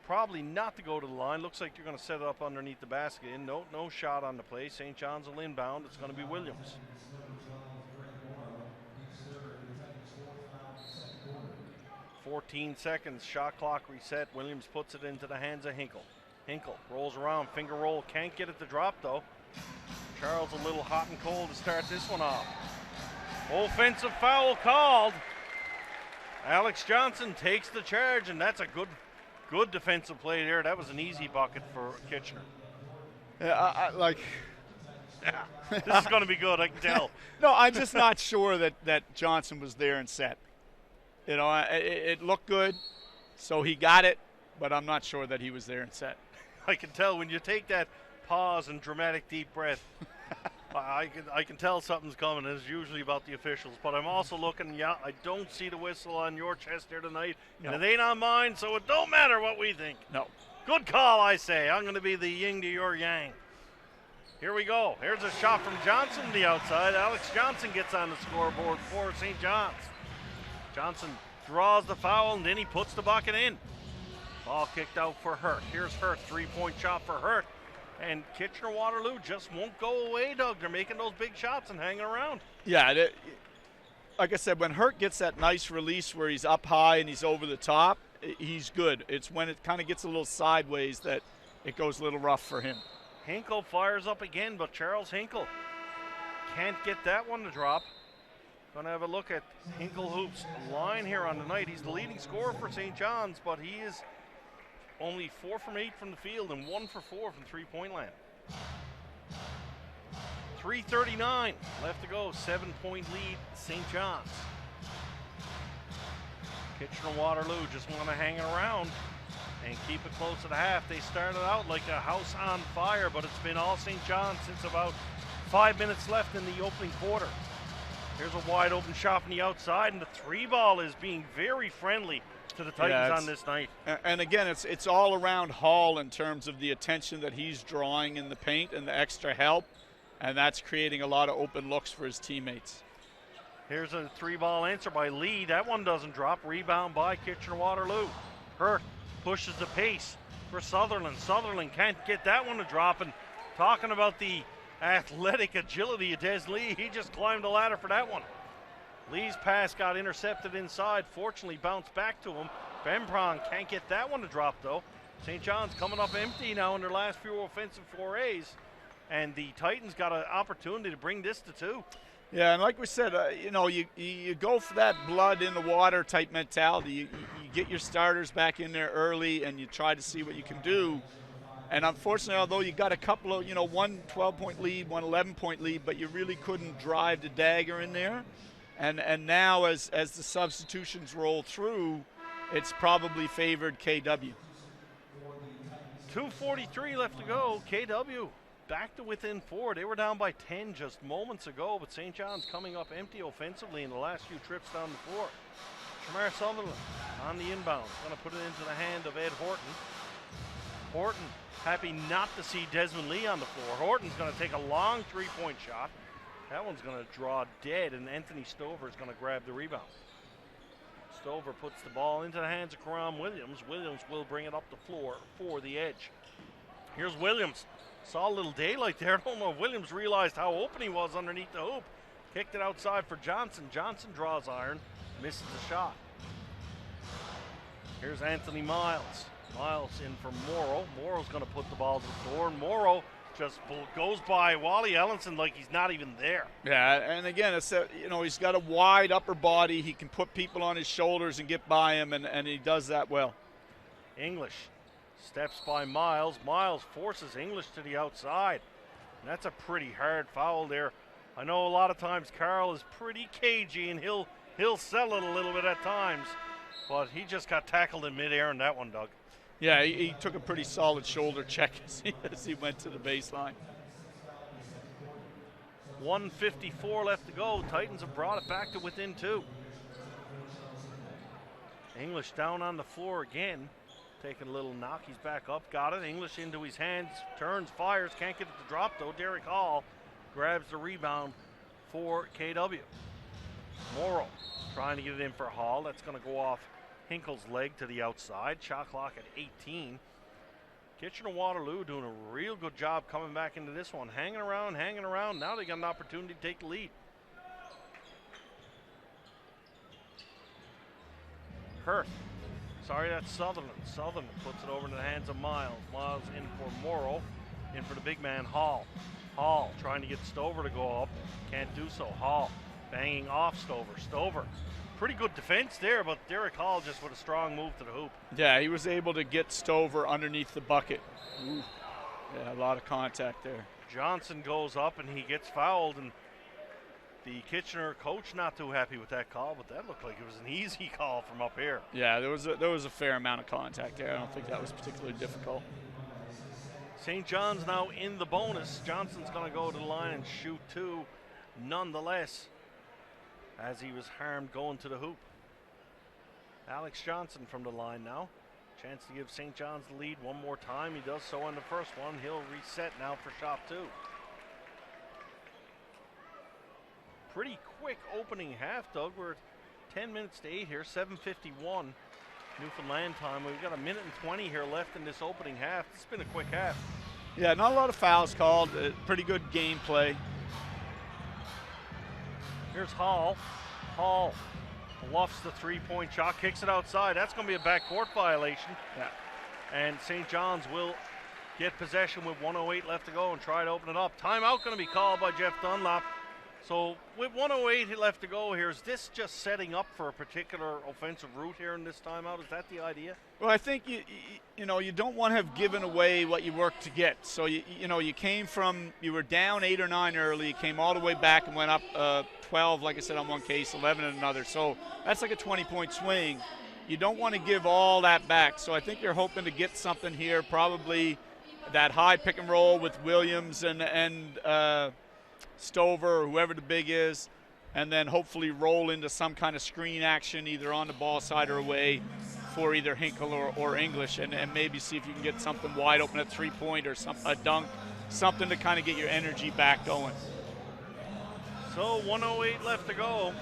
probably not to go to the line. Looks like you're going to set it up underneath the basket. No shot on the play. St. John's will inbound. It's going to be Williams. 14 seconds, shot clock reset. Williams puts it into the hands of Hinkle. Hinkle rolls around, finger roll, can't get it to drop though. Charles a little hot and cold to start this one off. Offensive foul called. Alex Johnson takes the charge, and that's a good defensive play there. That was an easy bucket for Kitchener. Yeah, This is going to be good, I can tell. No, I'm just not sure that Johnson was there and set. You know, it looked good, so he got it, but I'm not sure that he was there and set. I can tell when you take that pause and dramatic deep breath. I can tell something's coming. It's usually about the officials, but I'm also looking. Yeah, I don't see the whistle on your chest here tonight, and it ain't on mine, so it don't matter what we think. No. Good call, I say. I'm going to be the yin to your yang. Here we go. Here's a shot from Johnson to the outside. Alex Johnson gets on the scoreboard for St. John's. Johnson draws the foul, and then he puts the bucket in. Ball kicked out for Hurt. Here's Hurt, three-point shot for Hurt. And Kitchener-Waterloo just won't go away, Doug. They're making those big shots and hanging around. Yeah, like I said, when Hurt gets that nice release where he's up high and he's over the top, he's good. It's when it kind of gets a little sideways that it goes a little rough for him. Hinkle fires up again, but Charles Hinkle can't get that one to drop. Going to have a look at Hinkle Hoops' line here on the night. He's the leading scorer for St. John's, but he is only 4 from 8 from the field and 1 for 4 from three-point land. 3:39 left to go. 7-point lead, St. John's. Kitchener-Waterloo just want to hang around and keep it close to the half. They started out like a house on fire, but it's been all St. John's since about 5 minutes left in the opening quarter. Here's a wide open shot from the outside, and the three ball is being very friendly to the Titans on this night. And again, it's all around Hall in terms of the attention that he's drawing in the paint and the extra help, and that's creating a lot of open looks for his teammates. Here's a three-ball answer by Lee. That one doesn't drop. Rebound by Kitchener-Waterloo. Hurt pushes the pace for Sutherland. Sutherland can't get that one to drop. And talking about the athletic agility of Des Lee, he just climbed the ladder for that one. Lee's pass got intercepted inside. Fortunately, bounced back to him. Bremprong can't get that one to drop, though. St. John's coming up empty now in their last few offensive forays. And the Titans got an opportunity to bring this to 2. Yeah, and like we said, you go for that blood in the water type mentality. You get your starters back in there early, and you try to see what you can do. And unfortunately, although you got a couple of, one 12-point lead, one 11-point lead, but you really couldn't drive the dagger in there. And now as the substitutions roll through, it's probably favored KW. 2:43 left to go. KW back to within 4. They were down by 10 just moments ago, but St. John's coming up empty offensively in the last few trips down the floor. Shamar Sutherland on the inbound. Going to put it into the hand of Ed Horton. Horton happy not to see Desmond Lee on the floor. Horton's going to take a long three-point shot. That one's going to draw dead, and Anthony Stover is going to grab the rebound. Stover puts the ball into the hands of Karam Williams. Williams will bring it up the floor for the Edge. Here's Williams. Saw a little daylight there. I don't know if Williams realized how open he was underneath the hoop. Kicked it outside for Johnson. Johnson draws iron, misses the shot. Here's Anthony Miles. Miles in for Morrow. Morrow's going to put the ball to the floor, and Morrow just goes by Wally Ellenson like he's not even there. Yeah, and again, it's he's got a wide upper body. He can put people on his shoulders and get by him, and he does that well. English steps by Miles. Miles forces English to the outside. And that's a pretty hard foul there. I know a lot of times Carl is pretty cagey, and he'll sell it a little bit at times, but he just got tackled in midair in that one, Doug. Yeah, he took a pretty solid shoulder check as he went to the baseline. 1:54 left to go. Titans have brought it back to within 2. English down on the floor again. Taking a little knock. He's back up. Got it. English into his hands. Turns, fires. Can't get it to drop, though. Derek Hall grabs the rebound for KW. Morrow trying to get it in for Hall. That's going to go off Hinkle's leg to the outside. Shot clock at 18. Kitchener-Waterloo doing a real good job coming back into this one. Hanging around. Now they got an opportunity to take the lead. Hurt. Sorry, that's Sutherland. Sutherland puts it over into the hands of Miles. Miles in for Morrow. In for the big man, Hall. Hall trying to get Stover to go up. Can't do so. Hall banging off Stover. Stover. Pretty good defense there, but Derek Hall just with a strong move to the hoop. Yeah, he was able to get Stover underneath the bucket. Ooh. Yeah, a lot of contact there. Johnson goes up and he gets fouled, and the Kitchener coach not too happy with that call, but that looked like it was an easy call from up here. Yeah, there was a fair amount of contact there. I don't think that was particularly difficult. St. John's now in the bonus. Johnson's going to go to the line and shoot 2 nonetheless, as he was harmed going to the hoop. Alex Johnson from the line now. Chance to give St. John's the lead one more time. He does so on the first one. He'll reset now for shot 2. Pretty quick opening half, Doug. We're 10 minutes to 8 here, 7:51 Newfoundland time. We've got a minute and 20 here left in this opening half. It's been a quick half. Yeah, not a lot of fouls called. Pretty good gameplay. Here's Hall. Hall bluffs the three-point shot, kicks it outside. That's going to be a backcourt violation. Yeah. And St. John's will get possession with 1:08 left to go and try to open it up. Timeout going to be called by Jeff Dunlap. So with 1:08 left to go here, is this just setting up for a particular offensive route here in this timeout? Is that the idea? Well, I think you don't want to have given away what you worked to get. So you were down 8 or 9 early, you came all the way back and went up 12, like I said, on one case, 11 in another. So that's like a 20-point swing. You don't want to give all that back. So I think you're hoping to get something here, probably that high pick and roll with Williams and Stover or whoever the big is, and then hopefully roll into some kind of screen action either on the ball side or away for either Hinkle or English, and maybe see if you can get something wide open at three-point or a dunk, something to kind of get your energy back going. So 1:08 left to go.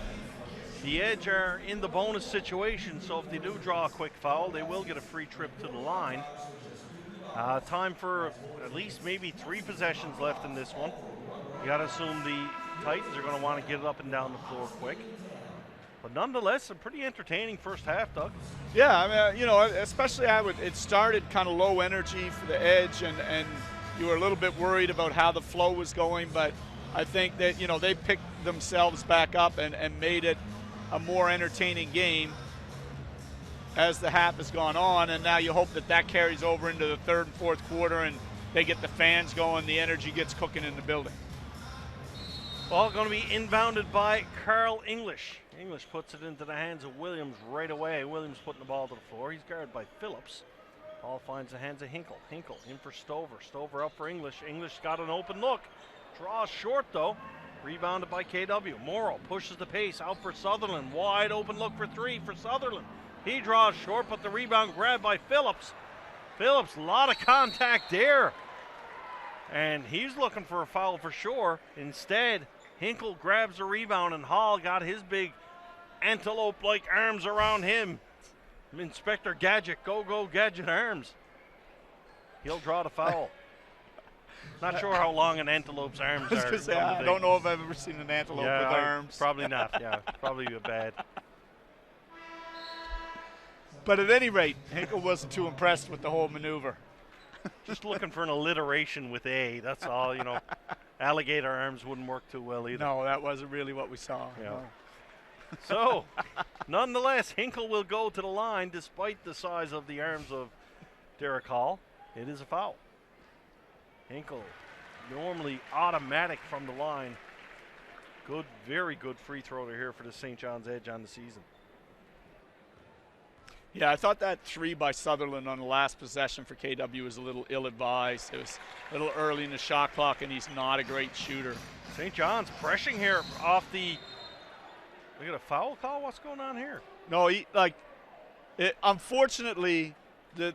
The Edge are in the bonus situation, so if they do draw a quick foul, they will get a free trip to the line. Time for at least maybe 3 possessions left in this one. You got to assume the Titans are going to want to get it up and down the floor quick. But nonetheless, a pretty entertaining first half, Doug. Yeah, I mean, especially it started kind of low energy for the Edge, and you were a little bit worried about how the flow was going, but I think that, they picked themselves back up and made it a more entertaining game. as the half has gone on, and now you hope that that carries over into the third and fourth quarter and they get the fans going, the energy gets cooking in the building. Ball going to be inbounded by Carl English. English puts it into the hands of Williams right away. Williams putting the ball to the floor. He's guarded by Phillips. Ball finds the hands of Hinkle. Hinkle in for Stover. Stover up for English. English got an open look. Draws short though. Rebounded by KW. Morrow pushes the pace out for Sutherland. Wide open look for three for Sutherland. He draws short, but the rebound grabbed by Phillips. Phillips, a lot of contact there. And he's looking for a foul for sure. Instead, Hinkle grabs the rebound, and Hall got his big antelope-like arms around him. Inspector Gadget, go Gadget arms. He'll draw the foul. Not sure how long an antelope's arms are. I don't know if I've ever seen an antelope with arms. Probably not, yeah. Probably bad. But at any rate, Hinkle wasn't too impressed with the whole maneuver. Just looking for an alliteration with A, that's all, you know. Alligator arms wouldn't work too well either. No, that wasn't really what we saw. Yeah. No. So, nonetheless, Hinkle will go to the line despite the size of the arms of Derek Hall. It is a foul. Hinkle, normally automatic from the line. Good, very good free thrower here for the St. John's Edge on the season. Yeah, I thought that three by Sutherland on the last possession for KW was a little ill-advised. It was a little early in the shot clock, and he's not a great shooter. St. John's pressing here off the. We got a foul call? What's going on here? No, unfortunately, the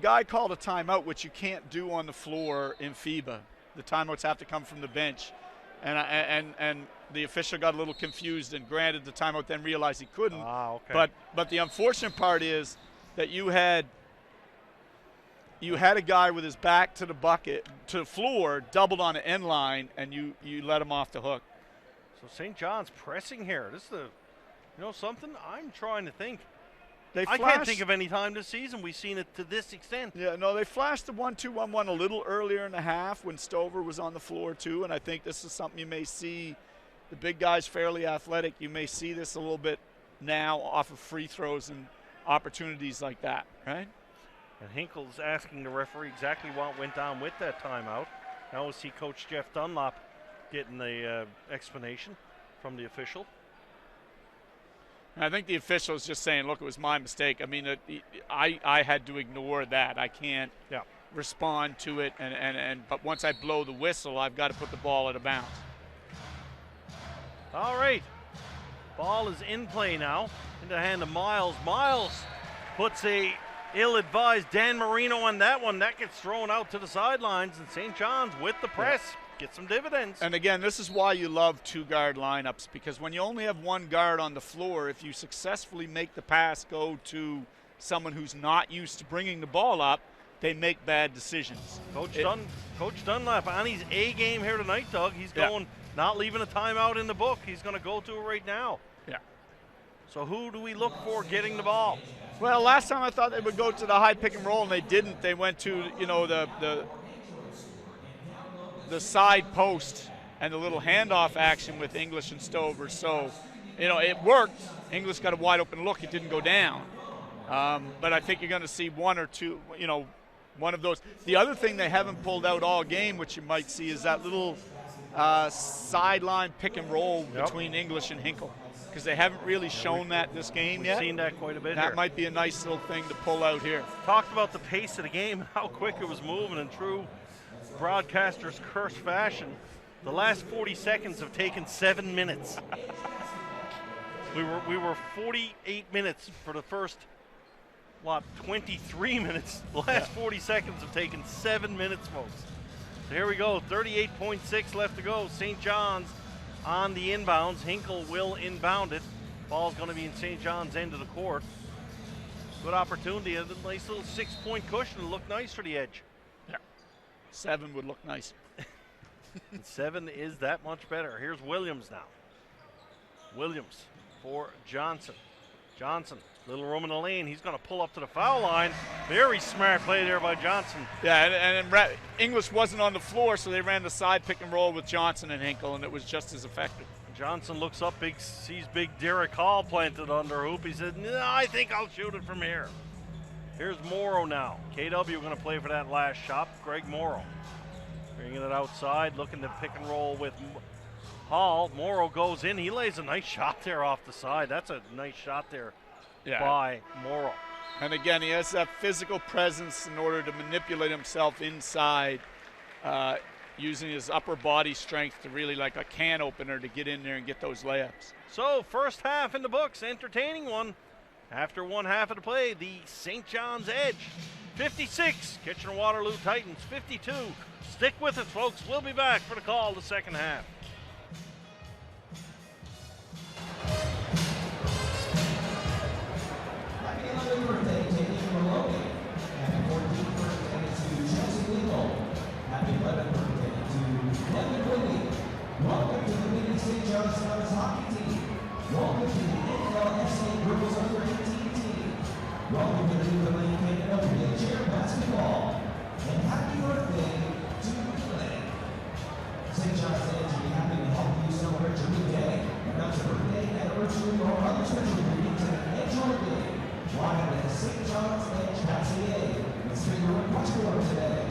guy called a timeout, which you can't do on the floor in FIBA. The timeouts have to come from the bench. And the official got a little confused and granted the timeout, then realized he couldn't. Okay. But the unfortunate part is that you had a guy with his back to the bucket, to the floor, doubled on the end line, and you let him off the hook. So St. John's pressing here. This is something I'm trying to think. I can't think of any time this season we've seen it to this extent. Yeah, no, they flashed the 1-2-1-1 a little earlier in the half when Stover was on the floor too, and I think this is something you may see. The big guy's fairly athletic. You may see this a little bit now off of free throws and opportunities like that, right? And Hinkle's asking the referee exactly what went on with that timeout. Now we'll see Coach Jeff Dunlop getting the explanation from the official. I think the official is just saying, look, it was my mistake. I mean, I had to ignore that. I can't respond to it. But once I blow the whistle, I've got to put the ball out of bounds. All right. Ball is in play now. In the hand of Miles. Miles puts a ill-advised Dan Marino on that one. That gets thrown out to the sidelines. And St. John's with the press. Get some dividends. And again, this is why you love two-guard lineups, because when you only have one guard on the floor, if you successfully make the pass go to someone who's not used to bringing the ball up, they make bad decisions. Coach Dunlap on his A game here tonight, Doug. He's going, not leaving a timeout in the book. He's going to go to it right now. Yeah. So who do we look for getting the ball? Well, last time I thought they would go to the high pick and roll, and they didn't. They went to, the side post and the little handoff action with English and Stover. So, it worked. English got a wide open look. It didn't go down. But I think you're going to see one or two, one of those. The other thing they haven't pulled out all game, which you might see, is that little sideline pick and roll between English and Hinkle, because they haven't really shown that this game yet. We've seen that quite a bit. That might be a nice little thing to pull out here. Talked about the pace of the game and how quick it was moving, and true broadcaster's curse fashion, the last 40 seconds have taken 7 minutes. We were 48 minutes for the first 23 minutes. The last 40 seconds have taken 7 minutes, folks. So here we go, 38.6 left to go. St. John's on the inbounds. Hinkle will inbound it. Ball's going to be in St. John's end of the court. Good opportunity, a nice little 6-point cushion to look nice for the Edge. 7 would look nice. 7 is that much better. Here's Williams now. Williams for Johnson. Johnson, little room in the lane. He's going to pull up to the foul line. Very smart play there by Johnson. Yeah, and English wasn't on the floor, so they ran the side pick and roll with Johnson and Hinkle, and it was just as effective. Johnson looks up, sees big Derek Hall planted under hoop. He said, no, I think I'll shoot it from here. Here's Morrow now. KW going to play for that last shot. Greg Morrow bringing it outside, looking to pick and roll with Hall. Morrow goes in. He lays a nice shot there off the side. That's a nice shot there by Morrow. And again, he has that physical presence in order to manipulate himself inside, using his upper body strength to really like a can opener to get in there and get those layups. So first half in the books, entertaining one. After one half of the play, the St. John's Edge, 56, Kitchener-Waterloo Titans, 52. Stick with us, folks. We'll be back for the call the second half. Happy 11th birthday to Andrew Logan. Happy 14th birthday to Chelsea Legal. Happy 11th birthday to Kevin Whitney. Welcome to the Winning St. John's Scouts hockey team. Welcome to the NBL Girls Under 18 team. Welcome to the Newfoundland Canada wheelchair basketball. And happy birthday to Clay. St. John's Edge will be happy to help you celebrate your big day. Announce your birthday, anniversary, or other special greetings at Edge Holiday. Live at the St. John's Edge Passier. Let's get your request form today.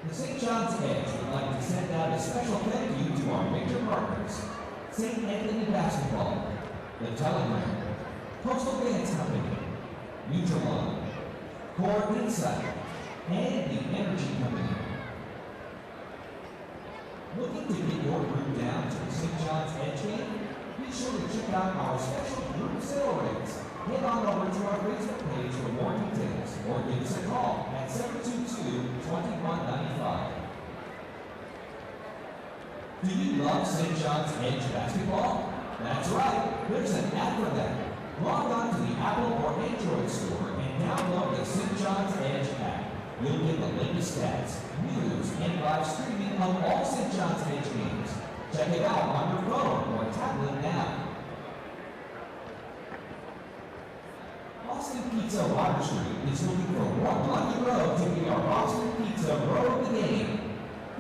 The St. John's Edge would like to send out a special thank you to our major partners: St. Anthony Basketball, The Telegram, Coastal Dance Company, Mutualon, Core Insight, and the Energy Company. Looking to get your group down to the St. John's Edge game? Be sure to check out our special group sale rates. Head on over to our Facebook page for more details or give us a call at 722-2195. Do you love St. John's Edge basketball? That's right, there's an app for that. Log on to the Apple or Android store and download the St. John's Edge app. You'll get the latest stats, news, and live streaming of all St. John's Edge games. Check it out on your phone or tablet now. Boston Pizza Water Street is looking for one lucky road to be our Boston Pizza Road of the Game.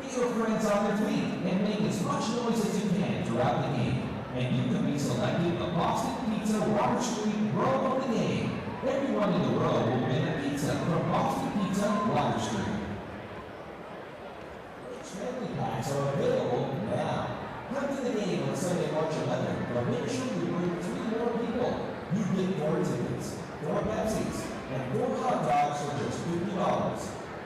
Get your friends on their feet and make as much noise as you can throughout the game. And you can be selected the Boston Pizza Water Street Road of the Game. Everyone in the row will win a pizza from Boston Pizza Water Street. Family packs are available now. Come to the game on Sunday, March 11th, but make sure you bring 3 more people. You get 4 tickets, 4 Pepsis, and 4 hot dogs for just $50.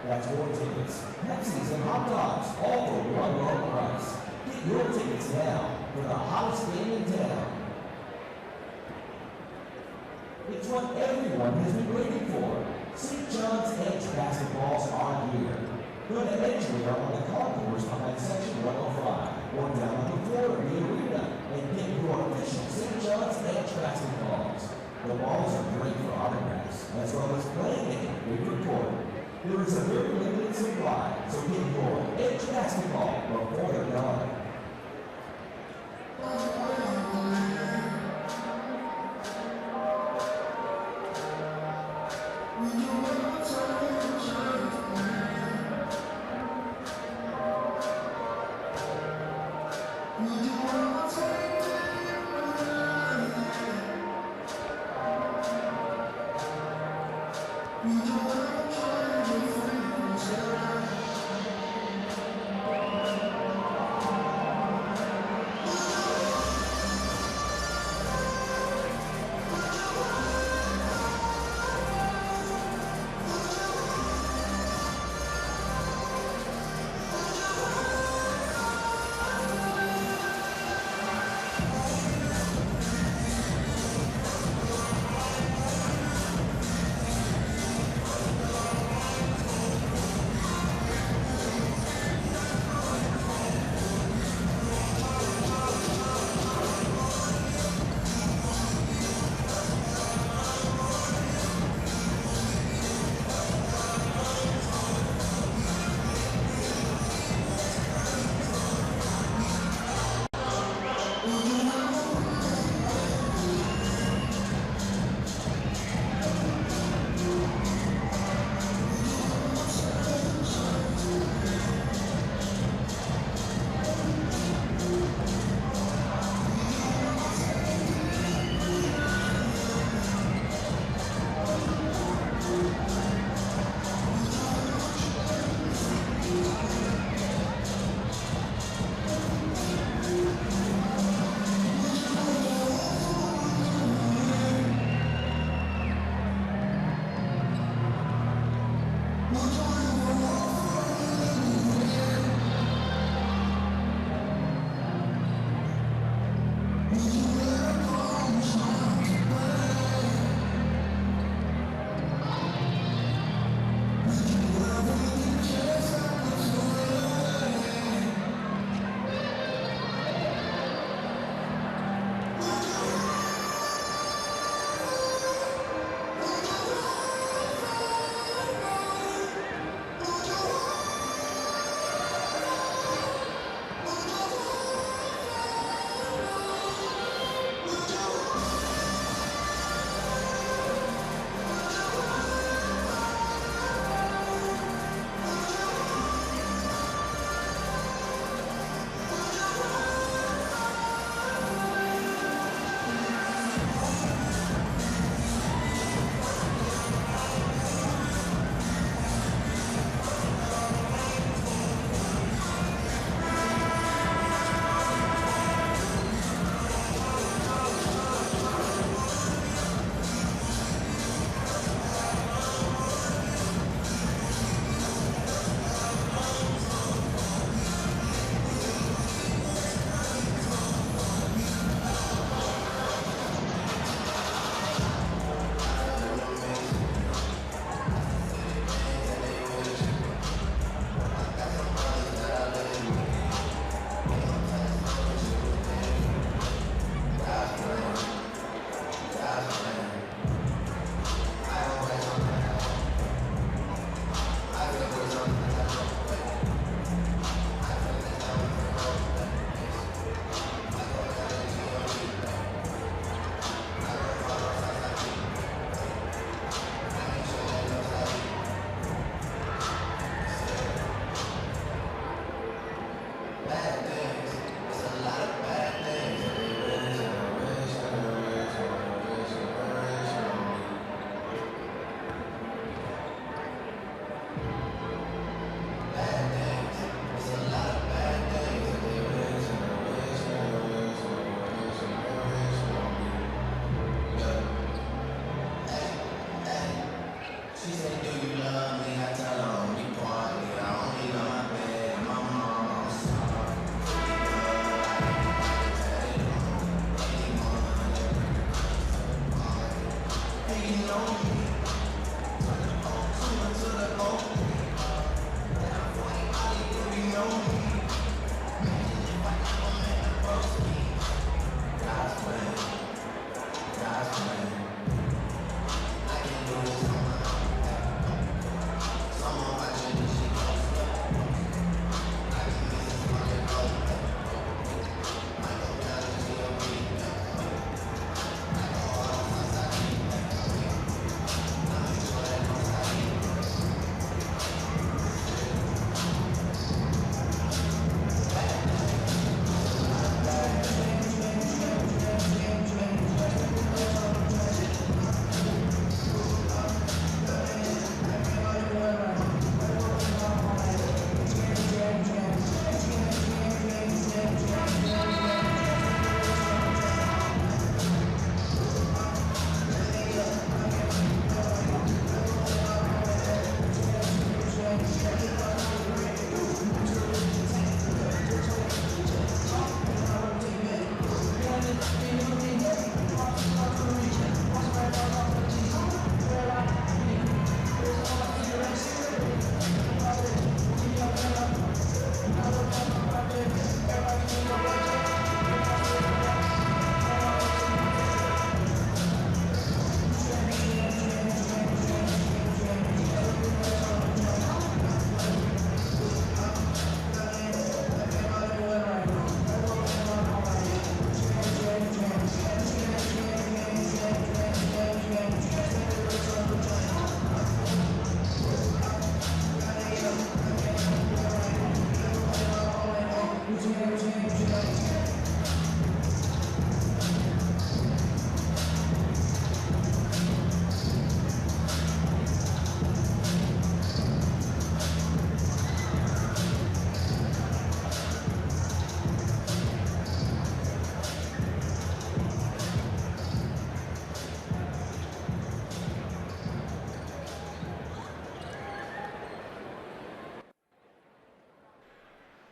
That's 4 tickets, Pepsis, and hot dogs, all for one low price. Get your tickets now for the hottest game in town. It's what everyone has been waiting for. St. John's Edge basketballs are here. Go to Edgeware on the concourse behind section 105 or down on the floor of the arena and get your official St. John's Edge basketballs. The balls are great for autographs as well as playing a favorite court. There is a very limited supply, so get your Edge basketball before they're gone.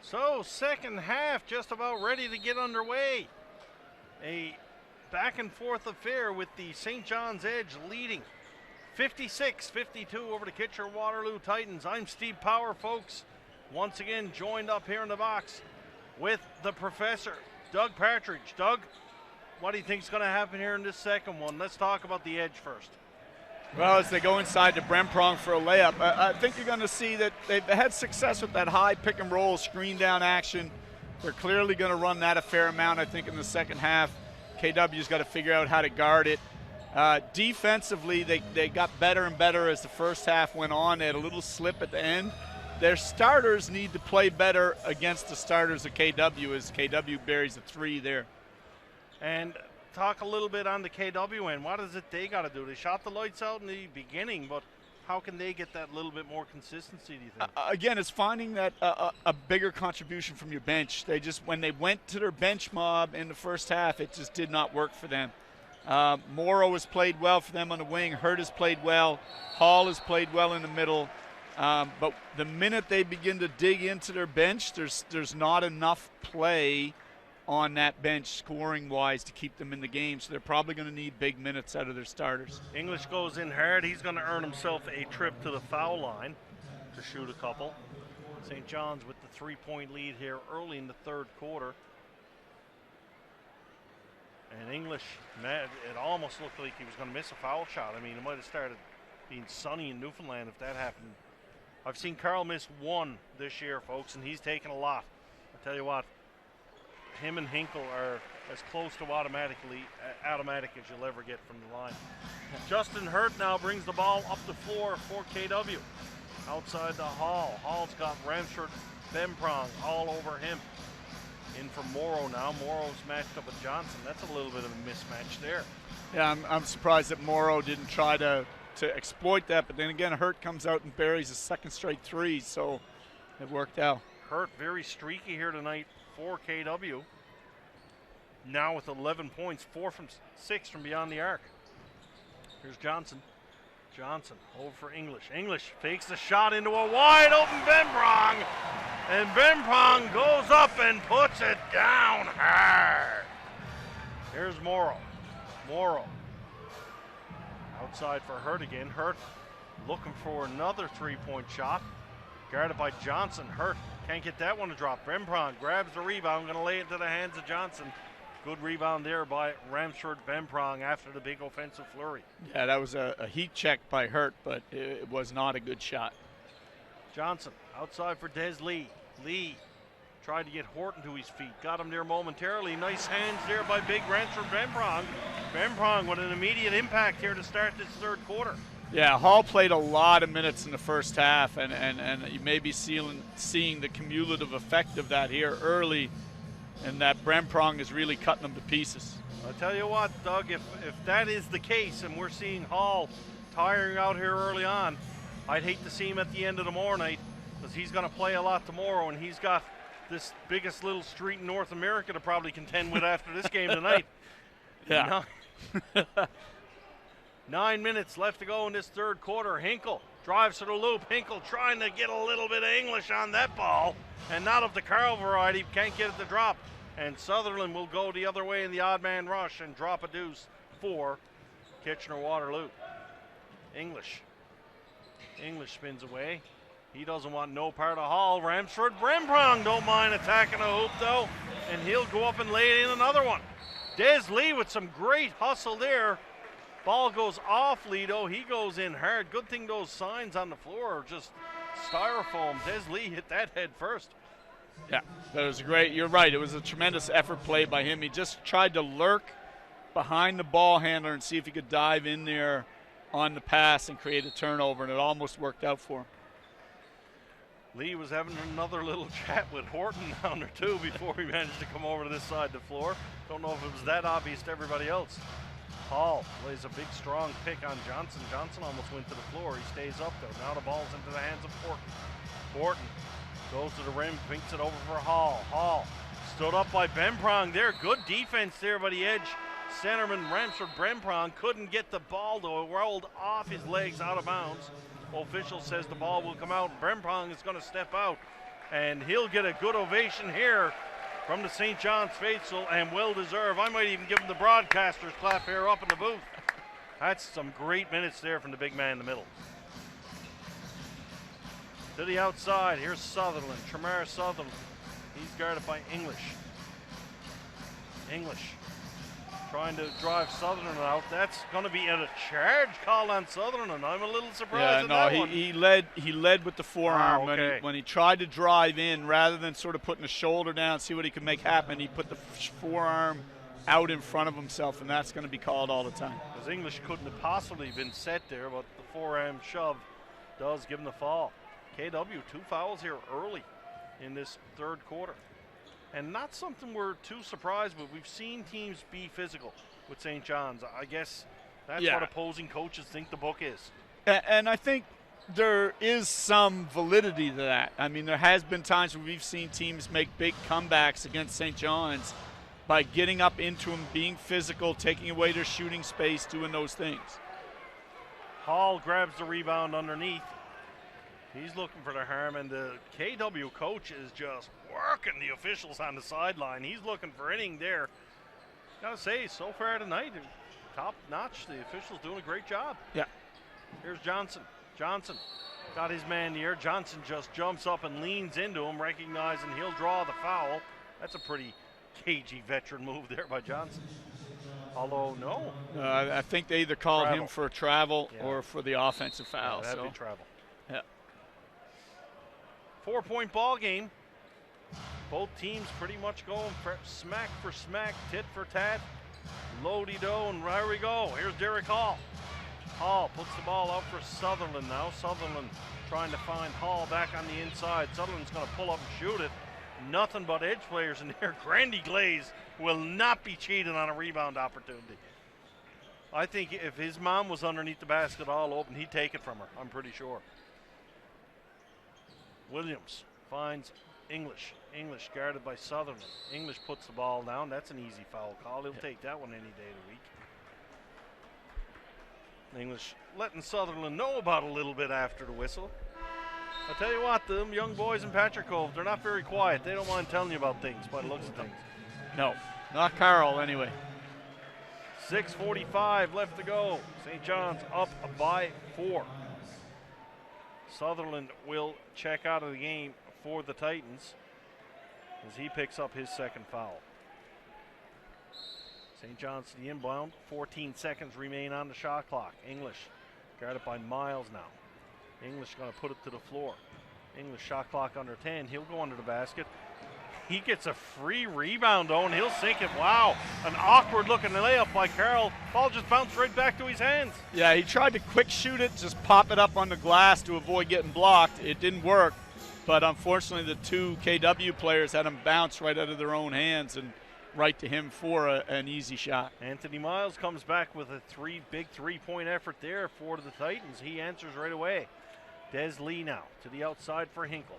So, second half just about ready to get underway. A back and forth affair with the St. John's Edge leading 56-52 over the Kitchener-Waterloo Titans. I'm Steve Power, folks. Once again joined up here in the box with the professor, Doug Partridge. Doug, what do you think is going to happen here in this second one? Let's talk about the Edge first. Well, as they go inside to Bremprong for a layup, I think you're going to see that they've had success with that high pick and roll screen down action. They're clearly going to run that a fair amount, I think, in the second half. KW's got to figure out how to guard it. Defensively, they got better and better as the first half went on. They had a little slip at the end. Their starters need to play better against the starters of KW as KW buries a three there. And talk a little bit on the KW end. What is it they got to do? They shot the lights out in the beginning, but how can they get that little bit more consistency, do you think? Again, it's finding that a bigger contribution from your bench. They just, when they went to their bench mob in the first half, it just did not work for them. Morrow has played well for them on the wing. Hurt has played well. Hall has played well in the middle. But the minute they begin to dig into their bench, there's not enough play on that bench scoring-wise to keep them in the game, so they're probably going to need big minutes out of their starters. English goes in hard. He's going to earn himself a trip to the foul line to shoot a couple. St. John's with the three-point lead here early in the third quarter. And English, it almost looked like he was going to miss a foul shot. I mean, it might have started being sunny in Newfoundland if that happened. I've seen Carl miss one this year, folks, and he's taken a lot. I tell you what, him and Hinkle are as close to automatic as you'll ever get from the line. Justin Hurt now brings the ball up the floor for KW. Outside the Hall. Hall's got Ramsford, Bemprong all over him. In for Morrow now. Morrow's matched up with Johnson. That's a little bit of a mismatch there. Yeah, I'm surprised that Morrow didn't try to exploit that, but then again, Hurt comes out and buries his second straight three, so it worked out. Hurt very streaky here tonight for KW. Now with 11 points, 4 from 6 from beyond the arc. Here's Johnson. Johnson over for English. English fakes the shot into a wide open Bemprong. And Bemprong goes up and puts it down hard. Here's Morrow. Morrow. Outside for Hurt again. Hurt looking for another three-point shot. Guarded by Johnson. Hurt can't get that one to drop. Bemprong grabs the rebound. Going to lay it into the hands of Johnson. Good rebound there by Ramsford Bemprong after the big offensive flurry. Yeah, that was a heat check by Hurt, but it was not a good shot. Johnson outside for Des Lee. Lee tried to get Horton to his feet. Got him there momentarily. Nice hands there by big Ramsford Bemprong. Bemprong with an immediate impact here to start this third quarter. Yeah, Hall played a lot of minutes in the first half, and you may be seeing the cumulative effect of that here early, and that Bemprong is really cutting them to pieces. I'll tell you what, Doug, if that is the case and we're seeing Hall tiring out here early on, I'd hate to see him at the end of tomorrow night, because he's going to play a lot tomorrow, and he's got this biggest little street in North America to probably contend with after this game tonight. Yeah. 9 minutes left to go in this third quarter. Hinkle drives to the loop. Hinkle trying to get a little bit of English on that ball, and not of the Carl variety. Can't get it to drop. And Sutherland will go the other way in the odd man rush and drop a deuce for Kitchener-Waterloo. English spins away. He doesn't want no part of Hall. Ramsford Bemprong don't mind attacking a hoop though, and he'll go up and lay in another one. Des Lee with some great hustle there. Ball goes off Lido. He goes in hard. Good thing those signs on the floor are just styrofoam. Des Lee hit that head first. Yeah, that was great. You're right. It was a tremendous effort play by him. He just tried to lurk behind the ball handler and see if he could dive in there on the pass and create a turnover, and it almost worked out for him. Lee was having another little chat with Horton down there too before he managed to come over to this side of the floor. Don't know if it was that obvious to everybody else. Hall lays a big strong pick on Johnson. Johnson almost went to the floor. He stays up though. Now the ball's into the hands of Horton. Horton goes to the rim, pinks it over for Hall. Hall stood up by Bemprong there. Good defense there by the edge. Centerman Ramsford Bemprong couldn't get the ball though. It rolled off his legs out of bounds. Official says the ball will come out. Bemprong is going to step out, and he'll get a good ovation here from the St. John's faithful, and well deserved. I might even give him the broadcaster's clap here up in the booth. That's some great minutes there from the big man in the middle. To the outside, here's Sutherland, Tremere Sutherland. He's guarded by English. English trying to drive Sutherland out. That's going to be a charge call on Sutherland, and I'm a little surprised at that one. He led with the forearm. Okay. When he tried to drive in, rather than sort of putting the shoulder down, see what he could make happen, he put the forearm out in front of himself, and that's going to be called all the time. Because English couldn't have possibly been set there, but the forearm shove does give him the fall. KW, 2 fouls here early in this third quarter. And not something we're too surprised with. We've seen teams be physical with St. John's. I guess that's what opposing coaches think the book is. And I think there is some validity to that. I mean, there has been times where we've seen teams make big comebacks against St. John's by getting up into them, being physical, taking away their shooting space, doing those things. Hall grabs the rebound underneath. He's looking for the harm, and the KW coach is just working the officials on the sideline. He's looking for anything there. Gotta say, so far tonight, top notch. The officials doing a great job. Yeah. Here's Johnson. Johnson got his man here. Johnson just jumps up and leans into him, recognizing he'll draw the foul. That's a pretty cagey veteran move there by Johnson. Although, no. I think they either called him for a travel or for the offensive foul. Yeah, that'd be travel. Yeah. 4-point ball game. Both teams pretty much going for smack, tit for tat. Low-de-do, and there we go. Here's Derek Hall. Hall puts the ball out for Sutherland now. Sutherland trying to find Hall back on the inside. Sutherland's going to pull up and shoot it. Nothing but edge players in there. Grandy Glaze will not be cheated on a rebound opportunity. I think if his mom was underneath the basket all open, he'd take it from her, I'm pretty sure. Williams finds English. English guarded by Sutherland. English puts the ball down. That's an easy foul call. He'll take that one any day of the week. English letting Sutherland know about a little bit after the whistle. I tell you what, them young boys in Patrick Cove, they're not very quiet. They don't mind telling you about things by the looks of things. No, not Carl anyway. 6:45 left to go. St. John's up by 4. Sutherland will check out of the game for the Titans as he picks up his second foul. St. John's to the inbound. 14 seconds remain on the shot clock. English guarded by Miles now. English going to put it to the floor. English shot clock under 10. He'll go under the basket. He gets a free rebound though, and he'll sink it. Wow, an awkward looking layup by Carroll. Ball just bounced right back to his hands. Yeah, he tried to quick shoot it, just pop it up on the glass to avoid getting blocked. It didn't work, but unfortunately the two KW players had him bounce right out of their own hands and right to him for an easy shot. Anthony Miles comes back with a big three-point effort there for the Titans. He answers right away. Des Lee now to the outside for Hinkle.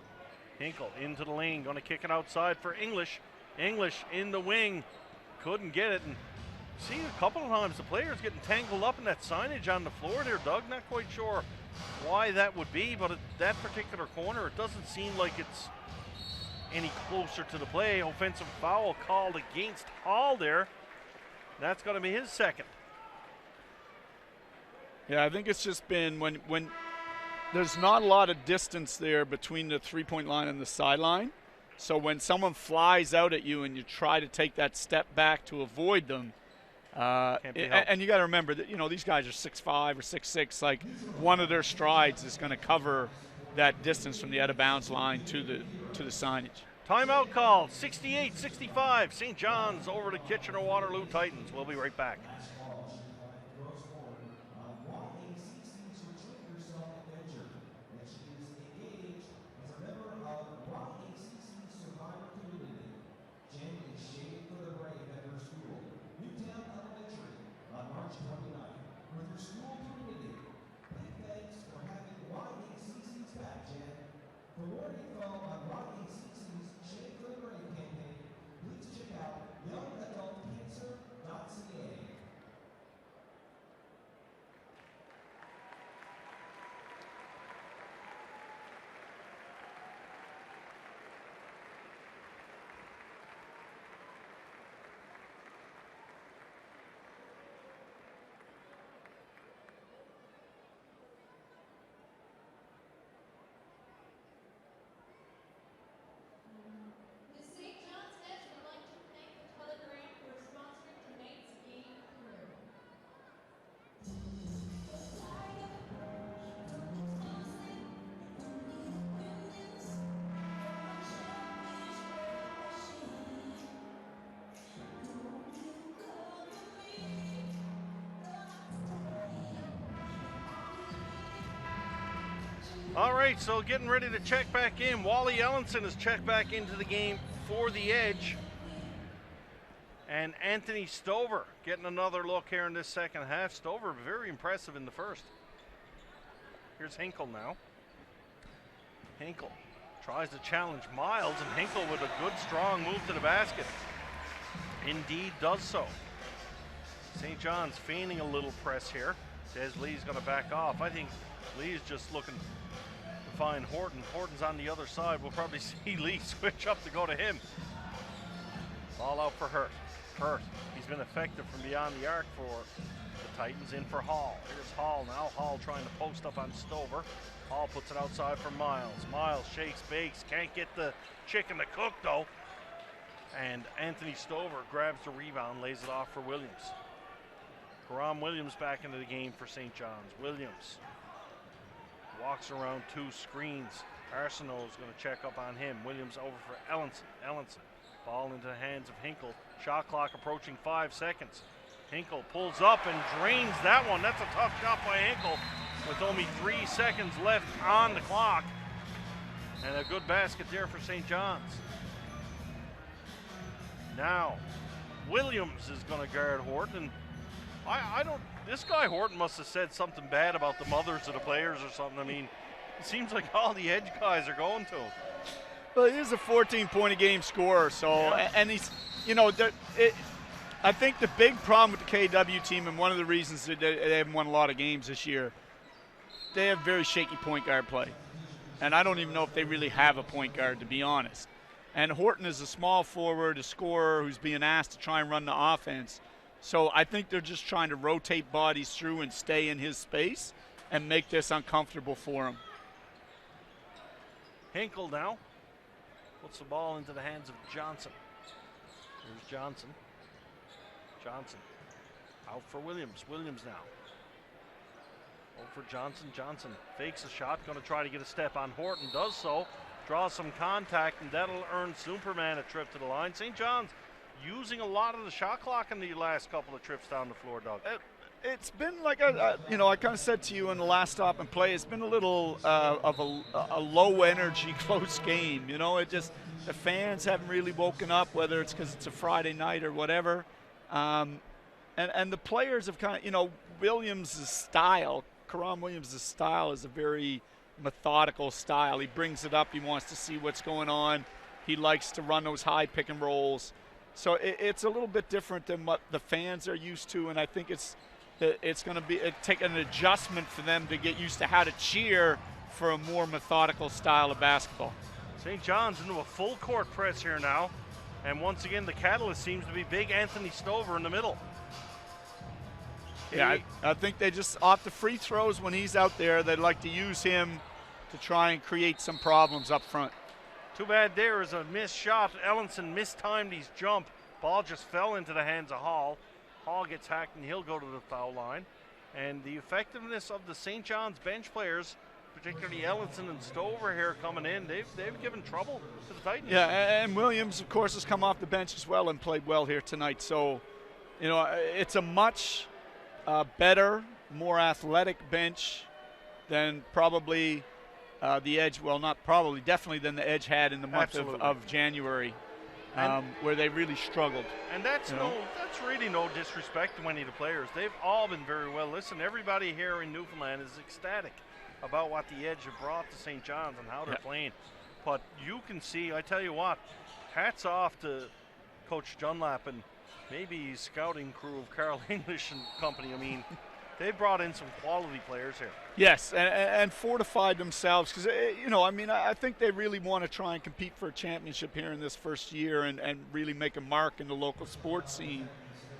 Hinkle into the lane, going to kick it outside for English. English in the wing, couldn't get it. And see, a couple of times the players getting tangled up in that signage on the floor there, Doug. Not quite sure why that would be, but at that particular corner, it doesn't seem like it's any closer to the play. Offensive foul called against Hall there. That's going to be his second. Yeah, I think it's just been when there's not a lot of distance there between the three-point line and the sideline. So when someone flies out at you and you try to take that step back to avoid them, and you got to remember that, you know, these guys are 6'5" or 6'6". Like, one of their strides is going to cover that distance from the out-of-bounds line to the signage. Timeout call, 68-65. St. John's over to Kitchener-Waterloo Titans. We'll be right back. For more info on YACC's Shade for the Brain campaign, please check out youngadultcancer.ca. The St. John's Edge would like to thank the Telegram for sponsoring tonight's game through. All right, so getting ready to check back in. Wally Ellenson has checked back into the game for the Edge. And Anthony Stover getting another look here in this second half. Stover very impressive in the first. Here's Hinkle now. Hinkle tries to challenge Miles, and Hinkle with a good strong move to the basket. Indeed does so. St. John's feigning a little press here. Des Lee's going to back off. I think Lee's just looking to find Horton. Horton's on the other side. We'll probably see Lee switch up to go to him. Ball out for Hurt. Hurt, he's been effective from beyond the arc for the Titans. In for Hall. Here's Hall now. Hall trying to post up on Stover. Hall puts it outside for Miles. Miles shakes, bakes, can't get the chicken to cook though. And Anthony Stover grabs the rebound, lays it off for Williams. Karam Williams back into the game for St. John's. Williams walks around two screens. Arsenault is going to check up on him. Williams over for Ellenson. Ellenson. Ball into the hands of Hinkle. Shot clock approaching 5 seconds. Hinkle pulls up and drains that one. That's a tough shot by Hinkle with only 3 seconds left on the clock. And a good basket there for St. John's. Now, Williams is going to guard Horton. I don't, this guy Horton must have said something bad about the mothers of the players or something. I mean, it seems like all the Edge guys are going to him. Well, he is a 14-point-a-game scorer, so, yeah. And he's, you know, I think the big problem with the KW team, and one of the reasons that they haven't won a lot of games this year, they have very shaky point guard play. And I don't even know if they really have a point guard, to be honest. And Horton is a small forward, a scorer who's being asked to try and run the offense. So I think they're just trying to rotate bodies through and stay in his space and make this uncomfortable for him. Hinkle now puts the ball into the hands of Johnson. Here's Johnson. Johnson out for Williams. Williams now. For Johnson. Johnson fakes a shot, going to try to get a step on Horton, does so, draws some contact, and that'll earn Superman a trip to the line. St. John's using a lot of the shot clock in the last couple of trips down the floor, Doug. It's been like I kind of said to you in the last stop and play, it's been a little of a low energy close game. It just, the fans haven't really woken up, whether it's because it's a Friday night or whatever. And the players have kind of, Williams' style, Karan Williams' style is a very methodical style. He brings it up. He wants to see what's going on. He likes to run those high pick and rolls. So it's a little bit different than what the fans are used to, and I think it's going to take an adjustment for them to get used to how to cheer for a more methodical style of basketball. St. John's into a full court press here now, and once again the catalyst seems to be big Anthony Stover in the middle. Yeah, I think they just, off the free throws when he's out there, they'd like to use him to try and create some problems up front. Too bad there is a missed shot. Ellenson mistimed his jump. Ball just fell into the hands of Hall. Hall gets hacked and he'll go to the foul line. And the effectiveness of the St. John's bench players, particularly Ellenson and Stover here coming in, they've given trouble to the Titans. Yeah, and Williams, of course, has come off the bench as well and played well here tonight. So, it's a much better, more athletic bench than probably the Edge, well, not probably, definitely than the Edge had in the month of January, where they really struggled. And that's really no disrespect to any of the players. They've all been very well. Listen, everybody here in Newfoundland is ecstatic about what the Edge have brought to St. John's and how they're playing. But you can see, I tell you what, hats off to Coach Dunlap and maybe his scouting crew of Carl English and company. I mean, they brought in some quality players here. Yes, and fortified themselves because, I think they really want to try and compete for a championship here in this first year and really make a mark in the local sports scene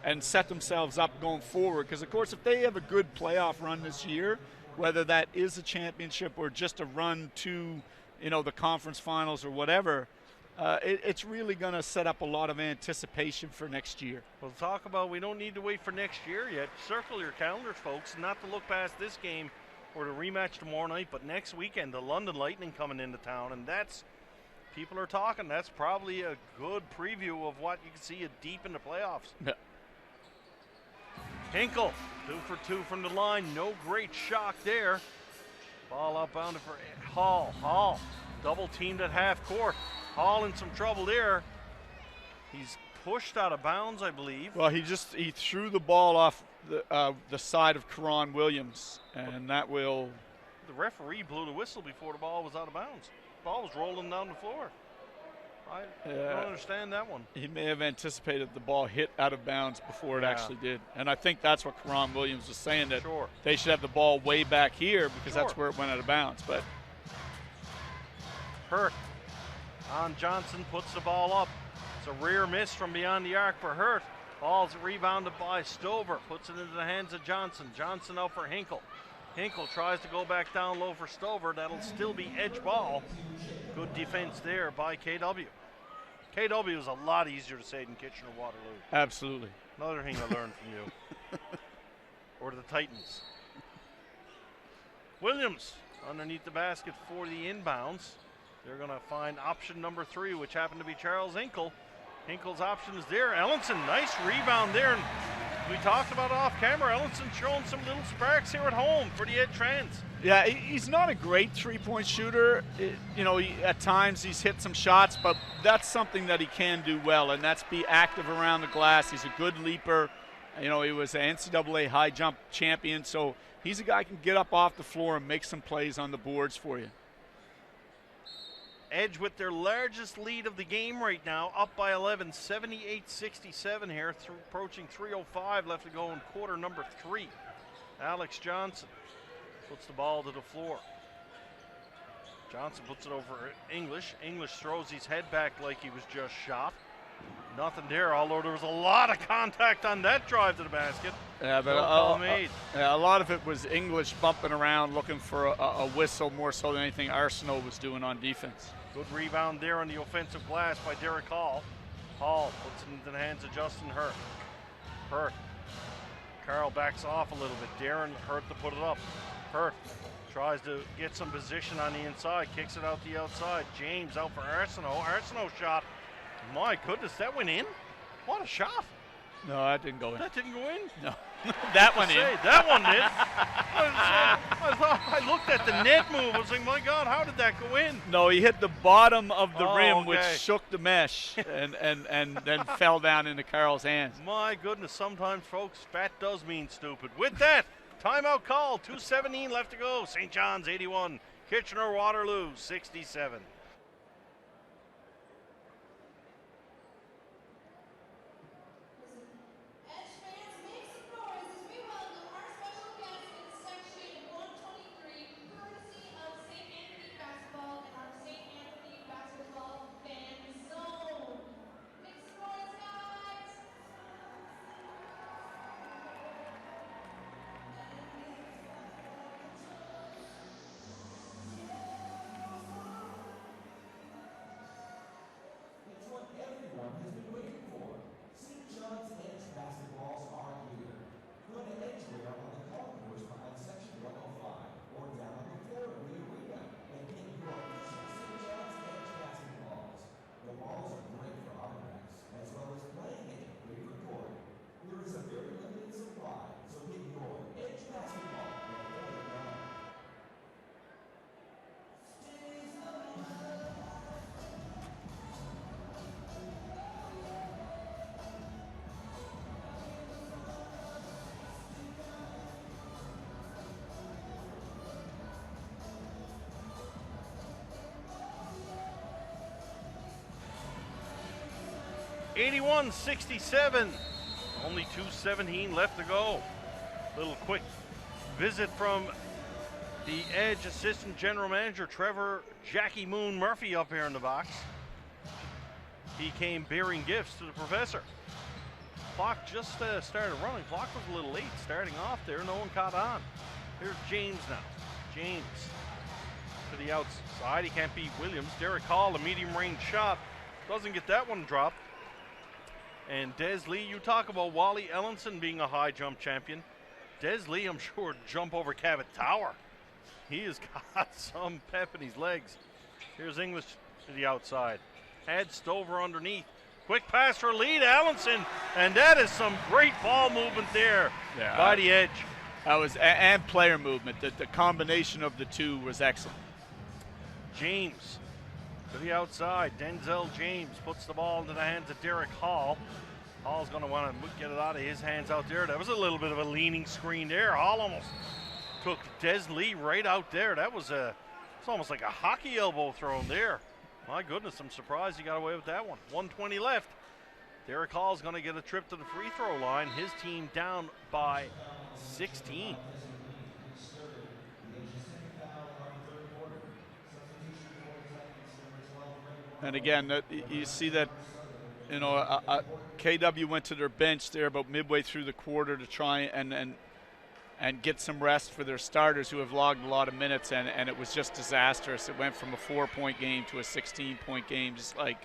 and set themselves up going forward. Because, of course, if they have a good playoff run this year, whether that is a championship or just a run to, the conference finals or whatever, it's really going to set up a lot of anticipation for next year. We'll talk about, we don't need to wait for next year yet. Circle your calendars, folks, not to look past this game or the rematch tomorrow night, but next weekend, the London Lightning coming into town, and people are talking, that's probably a good preview of what you can see deep in the playoffs. Yeah. Hinkle, 2 for 2 from the line, no great shock there. Ball outbounded for Hall. Hall double teamed at half court. Hall in some trouble there. He's pushed out of bounds, I believe. Well, he threw the ball off the side of Karan Williams, and that will. The referee blew the whistle before the ball was out of bounds. The ball was rolling down the floor. I don't understand that one. He may have anticipated the ball hit out of bounds before it actually did, and I think that's what Karan Williams was saying, that they should have the ball way back here because that's where it went out of bounds. But Hurt on Johnson, puts the ball up. It's a rear miss from beyond the arc for Hurt. Ball's rebounded by Stover, puts it into the hands of Johnson. Johnson out for Hinkle. Hinkle tries to go back down low for Stover. That'll still be edge ball. Good defense there by KW. KW is a lot easier to say than Kitchener-Waterloo. Absolutely. Another thing I learned from you. Or the Titans. Williams underneath the basket for the inbounds. They're going to find option number 3, which happened to be Charles Hinkle. Hinkle's option is there. Ellenson, nice rebound there. And we talked about off camera. Ellenson showing some little sparks here at home for the Ed Trans. Yeah, he's not a great three-point shooter. At times he's hit some shots, but that's something that he can do well, and that's be active around the glass. He's a good leaper. He was an NCAA high jump champion, so he's a guy who can get up off the floor and make some plays on the boards for you. Edge with their largest lead of the game right now, up by 11, 78-67 here, approaching 3:05 left to go in quarter number 3. Alex Johnson puts the ball to the floor. Johnson puts it over English. English throws his head back like he was just shot. Nothing there, although there was a lot of contact on that drive to the basket. Yeah, but a lot of it was English bumping around looking for a whistle more so than anything Arsenault was doing on defense. Good rebound there on the offensive glass by Derek Hall. Hall puts it into the hands of Justin Hurt. Hurt. Carl backs off a little bit. Darren Hurt to put it up. Hurt tries to get some position on the inside, kicks it out the outside. James out for Arsenault. Arsenault shot. My goodness, that went in? What a shot. No, that didn't go in. That didn't go in? No. That one in. That one did. I looked at the net move. I was like, my God, how did that go in? No, he hit the bottom of the rim, okay. which shook the mesh and then fell down into Carl's hands. My goodness, sometimes, folks, fat does mean stupid. With that, timeout call. 2:17 left to go. St. John's 81. Kitchener-Waterloo 67. Edge fans, make some noise as we welcome our special guest in section 123, courtesy of St. Anthony Basketball and our St. Anthony Basketball Fan Zone. Make some noise, guys! It's what everyone has been waiting for. St. John's Edge basketballs are here. Go to Edgeware on the concourse behind section 105 or down on the floor of the arena and get your official St. John's Edge basketballs. The balls are great for autographs as well as playing at your favorite court. There is a very limited supply, so get your Edge basketball before they're gone. '81-67. Only 2:17 left to go. Little quick visit from the Edge assistant general manager, Trevor Jackie Moon Murphy, up here in the box. He came bearing gifts to the professor. Clock just started running. Clock was a little late starting off there. No one caught on. Here's James now. James to the outside. He can't beat Williams. Derek Hall, a medium range shot. Doesn't get that one dropped. And Des Lee, you talk about Wally Ellenson being a high jump champion. Des Lee, I'm sure, would jump over Cabot Tower. He has got some pep in his legs. Here's English to the outside. Had Stover underneath. Quick pass for Lee to Ellenson, and that is some great ball movement there by the Edge. That was and player movement. The combination of the two was excellent. James to the outside. Denzel James puts the ball into the hands of Derek Hall. Hall's going to want to get it out of his hands out there. That was a little bit of a leaning screen there. Hall almost took Des Lee right out there. That was it's almost like a hockey elbow thrown there. My goodness, I'm surprised he got away with that one. 1:20 left. Derek Hall's going to get a trip to the free throw line. His team down by 16. And again, you see that, you know, KW went to their bench there about midway through the quarter to try and get some rest for their starters who have logged a lot of minutes, and it was just disastrous. It went from a 4-point game to a 16-point game, just like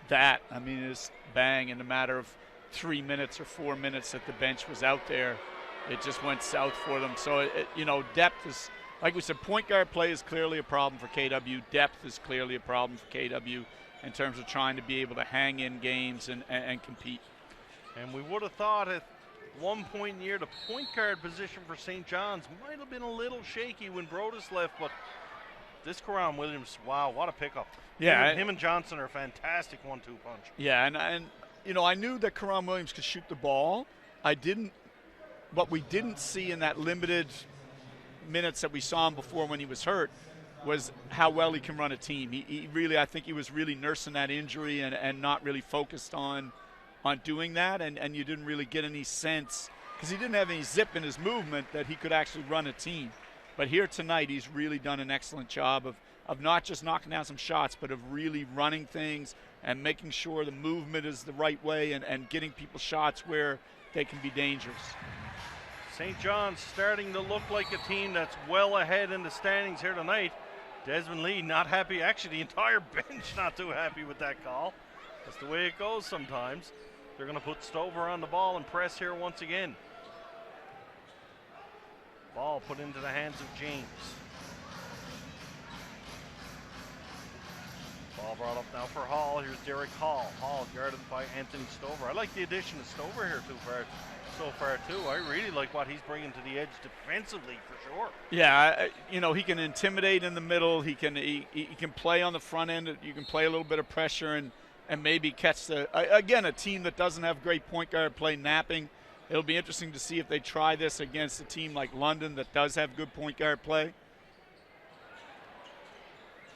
that. I mean, it's bang in a matter of 3 minutes or 4 minutes that the bench was out there. It just went south for them. So, you know, depth is, like we said, point guard play is clearly a problem for KW. Depth is clearly a problem for KW in terms of trying to be able to hang in games and compete. And we would have thought at one point near the point guard position for St. John's might have been a little shaky when Brodus left, but this Karan Williams, wow, what a pickup. Yeah. Him and Johnson are a fantastic 1-2 punch. Yeah, and you know, I knew that Karan Williams could shoot the ball. What we didn't see in that limited minutes that we saw him before when he was hurt was how well he can run a team. He really, I think he was really nursing that injury and not really focused on doing that, and you didn't really get any sense, because he didn't have any zip in his movement, that he could actually run a team. But here tonight, he's really done an excellent job of not just knocking down some shots, but of really running things and making sure the movement is the right way and getting people shots where they can be dangerous. St. John's starting to look like a team that's well ahead in the standings here tonight. Desmond Lee not happy. Actually, the entire bench not too happy with that call. That's the way it goes sometimes. They're going to put Stover on the ball and press here once again. Ball put into the hands of James. Ball brought up now for Hall. Here's Derek Hall. Hall guarded by Anthony Stover. I like the addition of Stover here so far too. I really like what he's bringing to the edge defensively for sure. Yeah, you know, he can intimidate in the middle. He can play on the front end. You can play a little bit of pressure and maybe catch again, a team that doesn't have great point guard play napping. It'll be interesting to see if they try this against a team like London that does have good point guard play.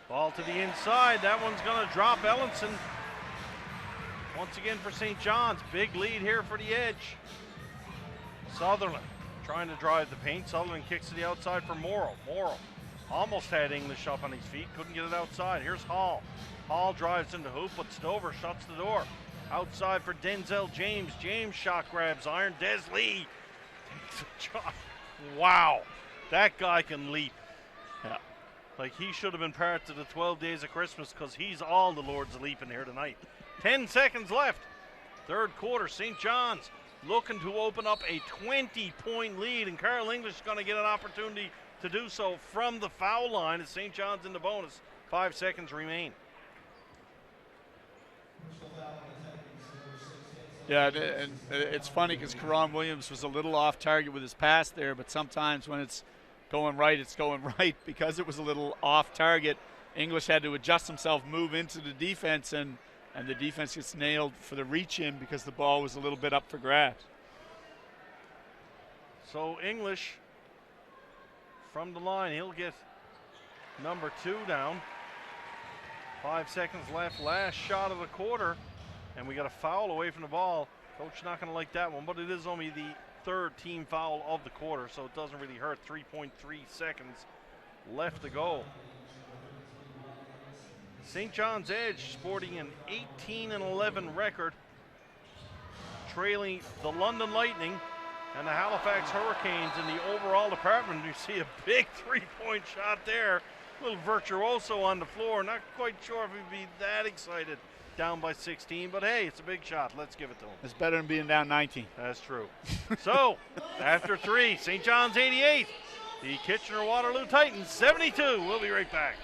Ball to the inside. That one's going to drop Ellenson. Once again for St. John's. Big lead here for the Edge. Sutherland trying to drive the paint. Sutherland kicks to the outside for Morrow. Morrow almost had English up on his feet. Couldn't get it outside. Here's Hall. Hall drives into hoop, but Stover shuts the door. Outside for Denzel James. James shot grabs iron. Des Lee takes a shot. Wow. That guy can leap. Yeah. Like he should have been part of the 12 Days of Christmas because he's all the Lord's leaping here tonight. 10 seconds left. Third quarter. St. John's looking to open up a 20-point lead, and Carl English is going to get an opportunity to do so from the foul line as St. John's in the bonus. 5 seconds remain. Yeah, and it's funny because Karan Williams was a little off target with his pass there, but sometimes when it's going right, it's going right. Because it was a little off target, English had to adjust himself, move into the defense, and the defense gets nailed for the reach in because the ball was a little bit up for grabs. So English from the line, he'll get number 2 down. 5 seconds left, last shot of the quarter, and we got a foul away from the ball. Coach not going to like that one, but it is only the third team foul of the quarter, so it doesn't really hurt. 3.3 seconds left to go. St. John's Edge sporting an 18-11 record, trailing the London Lightning and the Halifax Hurricanes in the overall department. You see a big three-point shot there. A little virtuoso on the floor. Not quite sure if he'd be that excited down by 16, but hey, it's a big shot. Let's give it to him. It's better than being down 19. That's true. So, after 3, St. John's 88, the Kitchener-Waterloo Titans 72. We'll be right back.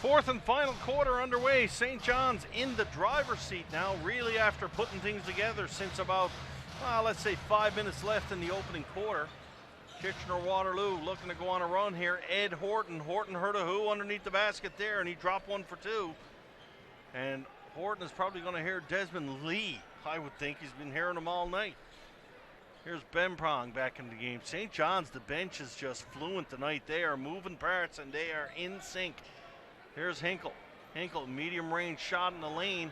Fourth and final quarter underway. St. John's in the driver's seat now, really after putting things together since about, well, let's say 5 minutes left in the opening quarter. Kitchener-Waterloo looking to go on a run here. Ed Horton. Horton heard a who underneath the basket there, and he dropped one for two. And Horton is probably going to hear Desmond Lee. I would think he's been hearing him all night. Here's Bemprong back in the game. St. John's, the bench is just fluent tonight. They are moving parts, and they are in sync. Here's Hinkle. Hinkle, medium range shot in the lane.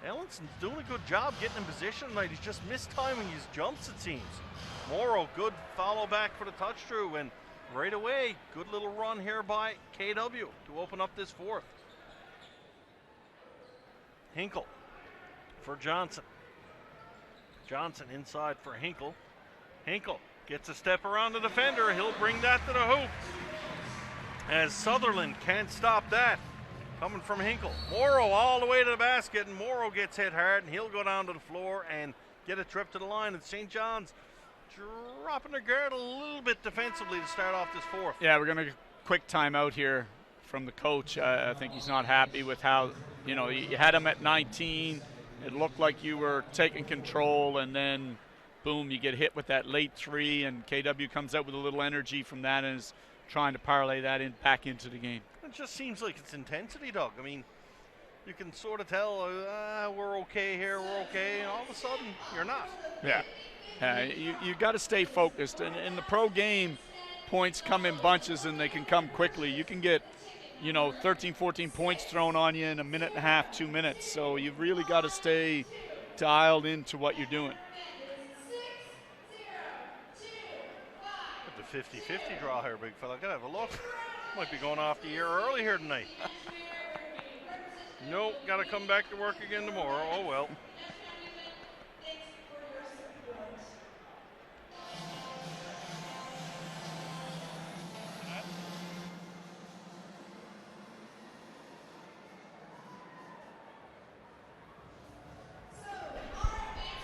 Ellenson's doing a good job getting in position tonight. He's just mistiming his jumps, it seems. Morrow, good follow back for the touch through, and right away, good little run here by KW to open up this fourth. Hinkle for Johnson. Johnson inside for Hinkle. Hinkle gets a step around the defender. He'll bring that to the hoop. As Sutherland can't stop that. Coming from Hinkle. Morrow all the way to the basket, and Morrow gets hit hard, and he'll go down to the floor and get a trip to the line. And St. John's dropping their guard a little bit defensively to start off this fourth. Yeah, we're going to quick timeout here from the coach. I think he's not happy with how, you know, you had him at 19. It looked like you were taking control, and then boom, you get hit with that late three, and KW comes out with a little energy from that and is trying to parlay that in back into the game. It just seems like it's intensity, Doug. I mean, you can sort of tell we're okay here, we're okay, and all of a sudden you're not. Yeah. You got to stay focused. And in the pro game, points come in bunches and they can come quickly. You can get, 13, 14 points thrown on you in a minute and a half, 2 minutes. So you've really got to stay dialed into what you're doing. The 50-50 draw here, big fella. Gotta have a look. Might be going off the air early here tonight. Nope, gotta come back to work again tomorrow. Oh well.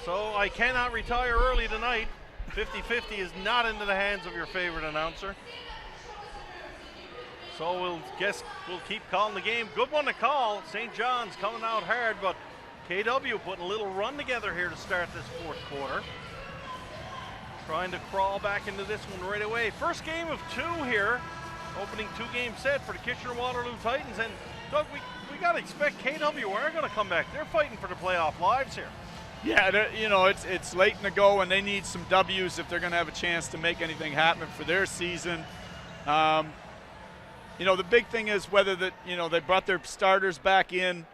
So I cannot retire early tonight. 50-50 is not into the hands of your favorite announcer. So we'll keep calling the game. Good one to call. St. John's coming out hard, but KW putting a little run together here to start this fourth quarter. Trying to crawl back into this one right away. First game of two here. Opening two-game set for the Kitchener-Waterloo Titans. And Doug, we got to expect KW are going to come back. They're fighting for the playoff lives here. Yeah, it's late in the go, and they need some W's if they're going to have a chance to make anything happen for their season. The big thing is whether they brought their starters back in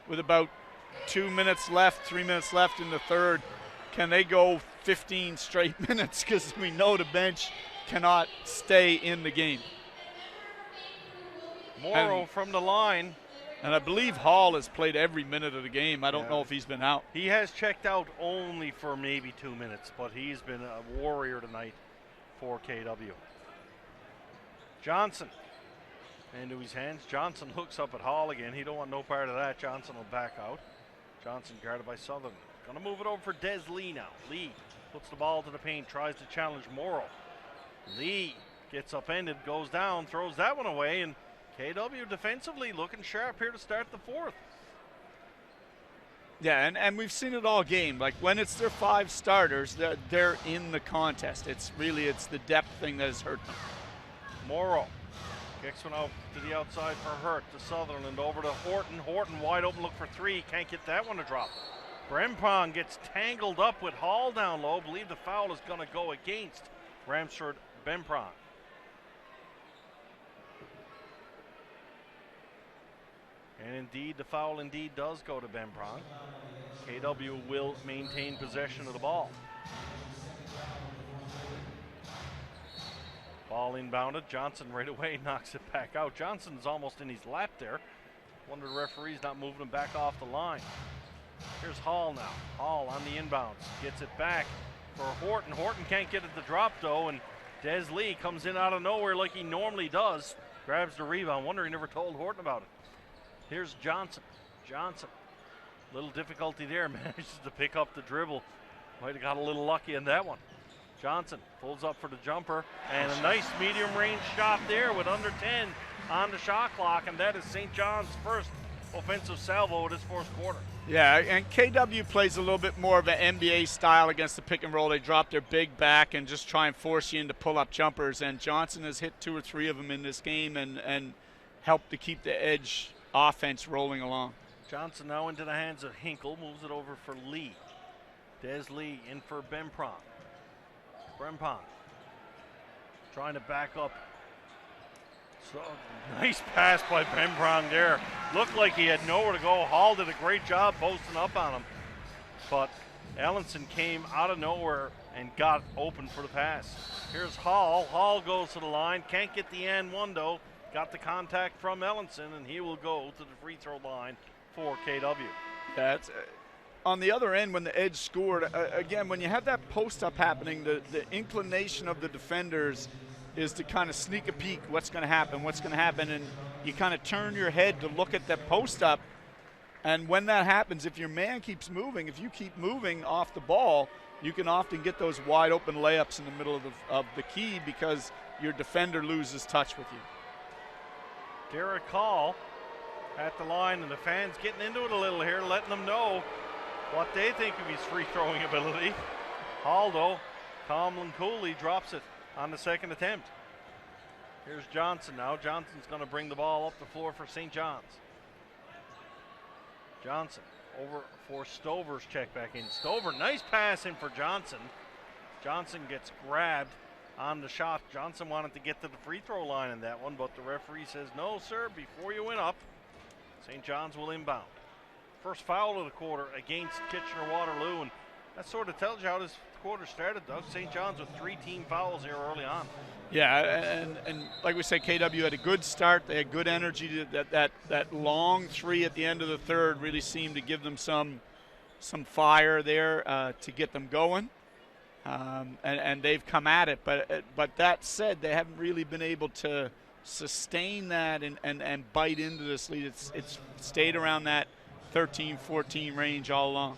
with about 2 minutes left, 3 minutes left in the third. Can they go 15 straight minutes? Because we know the bench cannot stay in the game. Morrow from the line. And I believe Hall has played every minute of the game. I don't know if he's been out. He has checked out only for maybe 2 minutes, but he's been a warrior tonight for KW. Johnson into his hands. Johnson hooks up at Hall again. He don't want no part of that. Johnson will back out. Johnson guarded by Sutherland. Gonna move it over for Des Lee now. Lee puts the ball to the paint, tries to challenge Morrow. Lee gets upended, goes down, throws that one away, and KW defensively looking sharp here to start the fourth. Yeah, and we've seen it all game. Like when it's their five starters, they're in the contest. It's the depth thing that has hurt them. Morrow kicks one out to the outside for Hurt, to Sutherland, over to Horton. Horton wide open, look for three, can't get that one to drop. Brempong gets tangled up with Hall down low. Believe the foul is going to go against Ramsford Bemprong. And indeed, the foul indeed does go to Bemprong. KW will maintain possession of the ball. Ball inbounded. Johnson right away knocks it back out. Johnson's almost in his lap there. Wonder the referee's not moving him back off the line. Here's Hall now. Hall on the inbounds. Gets it back for Horton. Horton can't get it to drop though, and Des Lee comes in out of nowhere like he normally does. Grabs the rebound. Wonder he never told Horton about it. Here's Johnson. Johnson. Little difficulty there. Manages to pick up the dribble. Might have got a little lucky in that one. Johnson pulls up for the jumper, and a nice medium range shot there with under 10 on the shot clock, and that is St. John's first offensive salvo of this fourth quarter. Yeah, and KW plays a little bit more of an NBA style against the pick and roll. They drop their big back and just try and force you into pull-up jumpers, and Johnson has hit 2 or 3 of them in this game and helped to keep the edge offense rolling along. Johnson now into the hands of Hinkle, moves it over for Lee. Des Lee in for Bempron. Brempon trying to back up. So nice pass by Bempron there. Looked like he had nowhere to go. Hall did a great job posting up on him. But Ellenson came out of nowhere and got open for the pass. Here's Hall. Hall goes to the line. Can't get the and one though. Got the contact from Ellenson, and he will go to the free throw line for KW. That's on the other end when the edge scored. Again, when you have that post up happening, the inclination of the defenders is to kind of sneak a peek what's going to happen, and you kind of turn your head to look at that post up. And when that happens, if your man keeps moving, if you keep moving off the ball, you can often get those wide open layups in the middle of the key because your defender loses touch with you. Derek Hall at the line, and the fans getting into it a little here, letting them know what they think of his free throwing ability. Hall, though, calm and coolly drops it on the second attempt. Here's Johnson now. Johnson's going to bring the ball up the floor for St. John's. Johnson over for Stover's check back in. Stover, nice pass in for Johnson. Johnson gets grabbed on the shot. Johnson wanted to get to the free throw line in that one, but the referee says, no, sir, before you went up. St. John's will inbound. First foul of the quarter against Kitchener-Waterloo, and that sort of tells you how this quarter started, Doug. St. John's with 3 team fouls here early on. Yeah, and like we said, KW had a good start. They had good energy. That long 3 at the end of the third really seemed to give them some fire there to get them going. And they've come at it. But that said, they haven't really been able to sustain that and bite into this lead. It's stayed around that 13-14 range all along.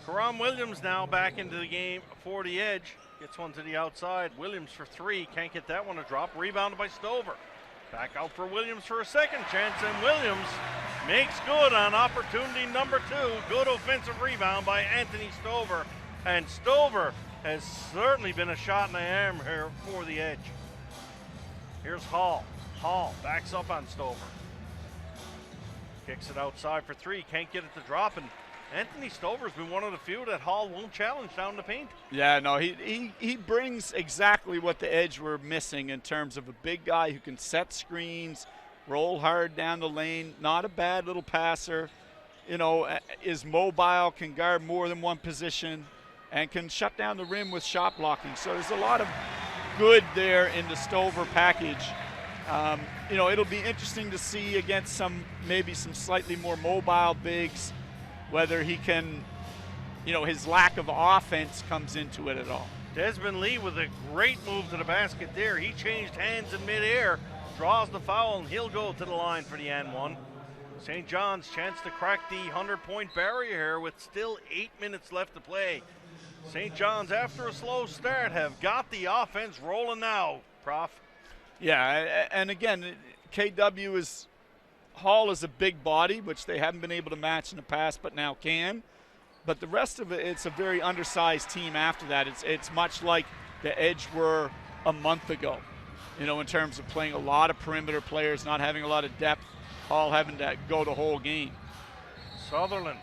Karam Williams now back into the game for the edge. Gets one to the outside. Williams for 3. Can't get that one to drop. Rebounded by Stover. Back out for Williams for a second chance, and Williams makes good on opportunity number 2. Good offensive rebound by Anthony Stover. And Stover has certainly been a shot in the arm here for the edge. Here's Hall. Hall backs up on Stover. Kicks it outside for 3. Can't get it to drop, and Anthony Stover's been one of the few that Hall won't challenge down the paint. Yeah, no, he brings exactly what the edge were missing in terms of a big guy who can set screens, roll hard down the lane, not a bad little passer, you know, is mobile, can guard more than one position, and can shut down the rim with shot blocking. So there's a lot of good there in the Stover package. You know, it'll be interesting to see against maybe some slightly more mobile bigs whether he can, you know, his lack of offense comes into it at all. Desmond Lee with a great move to the basket there. He changed hands in midair, draws the foul, and he'll go to the line for the and one. St. John's chance to crack the 100-point barrier here with still 8 minutes left to play. St. John's, after a slow start, have got the offense rolling now, Prof. Yeah, and again, KW is, Hall is a big body, which they haven't been able to match in the past, but now can. But the rest of it, it's a very undersized team after that. It's much like the Edge were a month ago, you know, in terms of playing a lot of perimeter players, not having a lot of depth, Hall having to go the whole game. Sutherland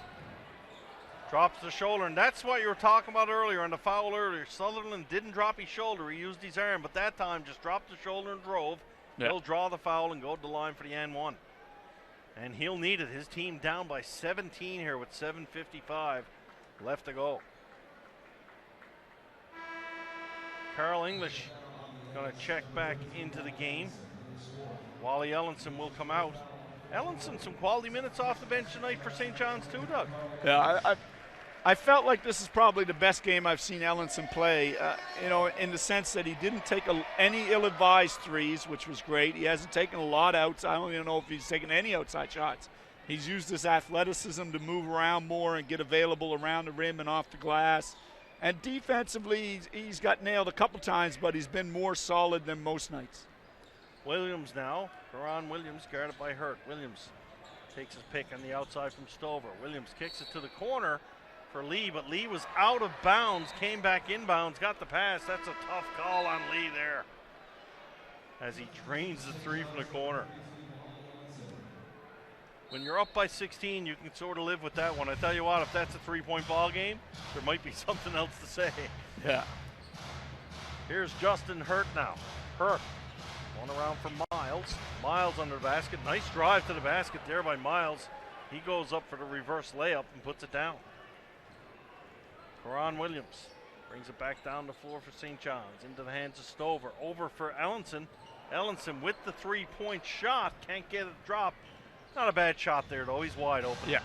drops the shoulder, and that's what you were talking about earlier on the foul earlier. Sutherland didn't drop his shoulder, he used his arm, but that time just dropped the shoulder and drove. Yeah. He'll draw the foul and go to the line for the and one. And he'll need it. His team down by 17 here with 7:55 left to go. Carl English going to check back into the game. Wally Ellenson will come out. Ellenson, some quality minutes off the bench tonight for St. John's too, Doug. Yeah, I felt like this is probably the best game I've seen Ellenson play, you know, in the sense that he didn't take any ill-advised threes, which was great. He hasn't taken a lot outside. I don't even know if he's taken any outside shots. He's used his athleticism to move around more and get available around the rim and off the glass. And defensively, he's got nailed a couple times, but he's been more solid than most nights. Williams now. Karan Williams guarded by Hurt. Williams takes his pick on the outside from Stover. Williams kicks it to the corner for Lee, but Lee was out of bounds, came back inbounds, got the pass. That's a tough call on Lee there as he drains the three from the corner. When you're up by 16, you can sort of live with that one. I tell you what, if that's a three-point ball game, there might be something else to say. Yeah. Here's Justin Hurt now. Hurt, one around for Miles. Miles under the basket. Nice drive to the basket there by Miles. He goes up for the reverse layup and puts it down. Karan Williams brings it back down the floor for St. John's. Into the hands of Stover. Over for Ellenson. Ellenson with the three-point shot. Can't get it dropped. Not a bad shot there, though. He's wide open. Yeah.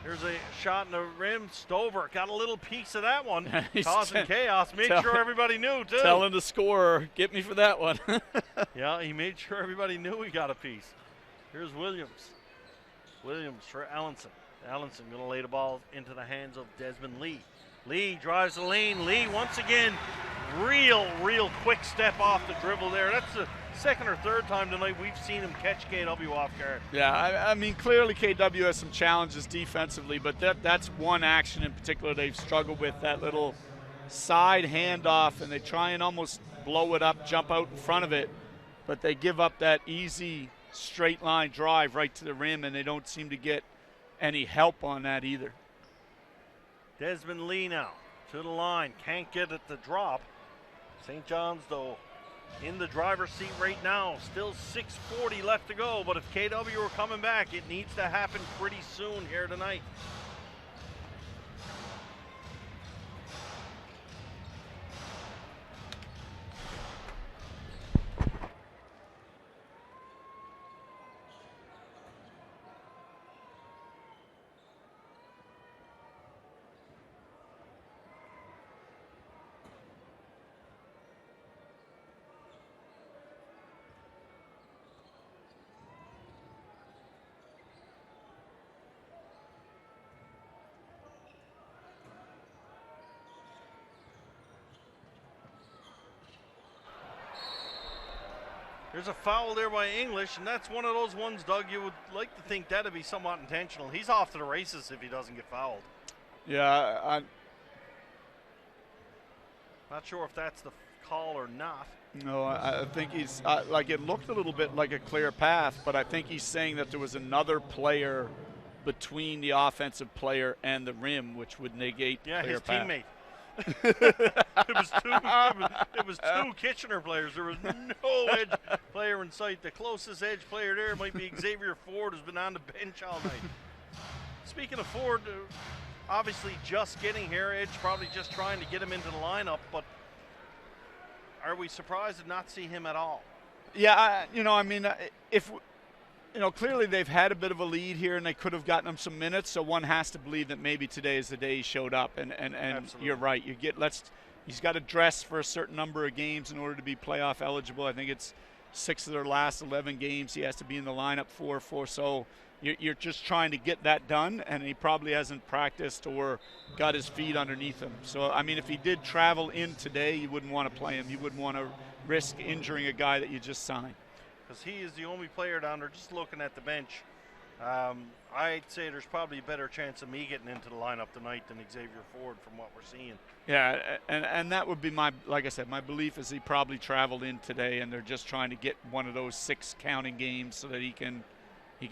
Here's a shot in the rim. Stover got a little piece of that one. He's Causing chaos. Made sure everybody knew, too. Telling the scorer, get me for that one. Yeah, he made sure everybody knew he got a piece. Here's Williams. Williams for Ellenson. Ellenson going to lay the ball into the hands of Desmond Lee. Lee drives the lane. Lee once again, real quick step off the dribble there. That's the second or third time tonight we've seen him catch KW off guard. Yeah, I mean, clearly KW has some challenges defensively, but that's one action in particular they've struggled with, that little side handoff, and they try and almost blow it up, jump out in front of it, but they give up that easy straight line drive right to the rim, and they don't seem to get any help on that either. Desmond Lee now to the line. Can't get it to drop. St. John's, though, in the driver's seat right now. Still 6:40 left to go, but if KW are coming back, it needs to happen pretty soon here tonight. There's a foul there by English, and that's one of those ones, Doug, you would like to think that'd be somewhat intentional. He's off to the races if he doesn't get fouled. Yeah, I'm not sure if that's the call or not. No, I think he's like, it looked a little bit like a clear path, but I think he's saying that there was another player between the offensive player and the rim, which would negate yeah, clear his path. teammate. it was two Kitchener players. There was no edge player in sight. The closest edge player there might be Xavier Ford, who's been on the bench all night. Speaking of Ford, obviously just getting here. Edge probably just trying to get him into the lineup, but are we surprised to not see him at all? Yeah, clearly they've had a bit of a lead here, and they could have gotten him some minutes. So one has to believe that maybe today is the day he showed up. And you're right. He's got to dress for a certain number of games in order to be playoff eligible. I think it's 6 of their last 11 games he has to be in the lineup for. So you're just trying to get that done, and he probably hasn't practiced or got his feet underneath him. So, I mean, if he did travel in today, you wouldn't want to play him. You wouldn't want to risk injuring a guy that you just signed. Because he is the only player down there just looking at the bench. I'd say there's probably a better chance of me getting into the lineup tonight than Xavier Ford from what we're seeing. Yeah, and that would be like I said, my belief is he probably traveled in today, and they're just trying to get one of those 6 counting games so that he can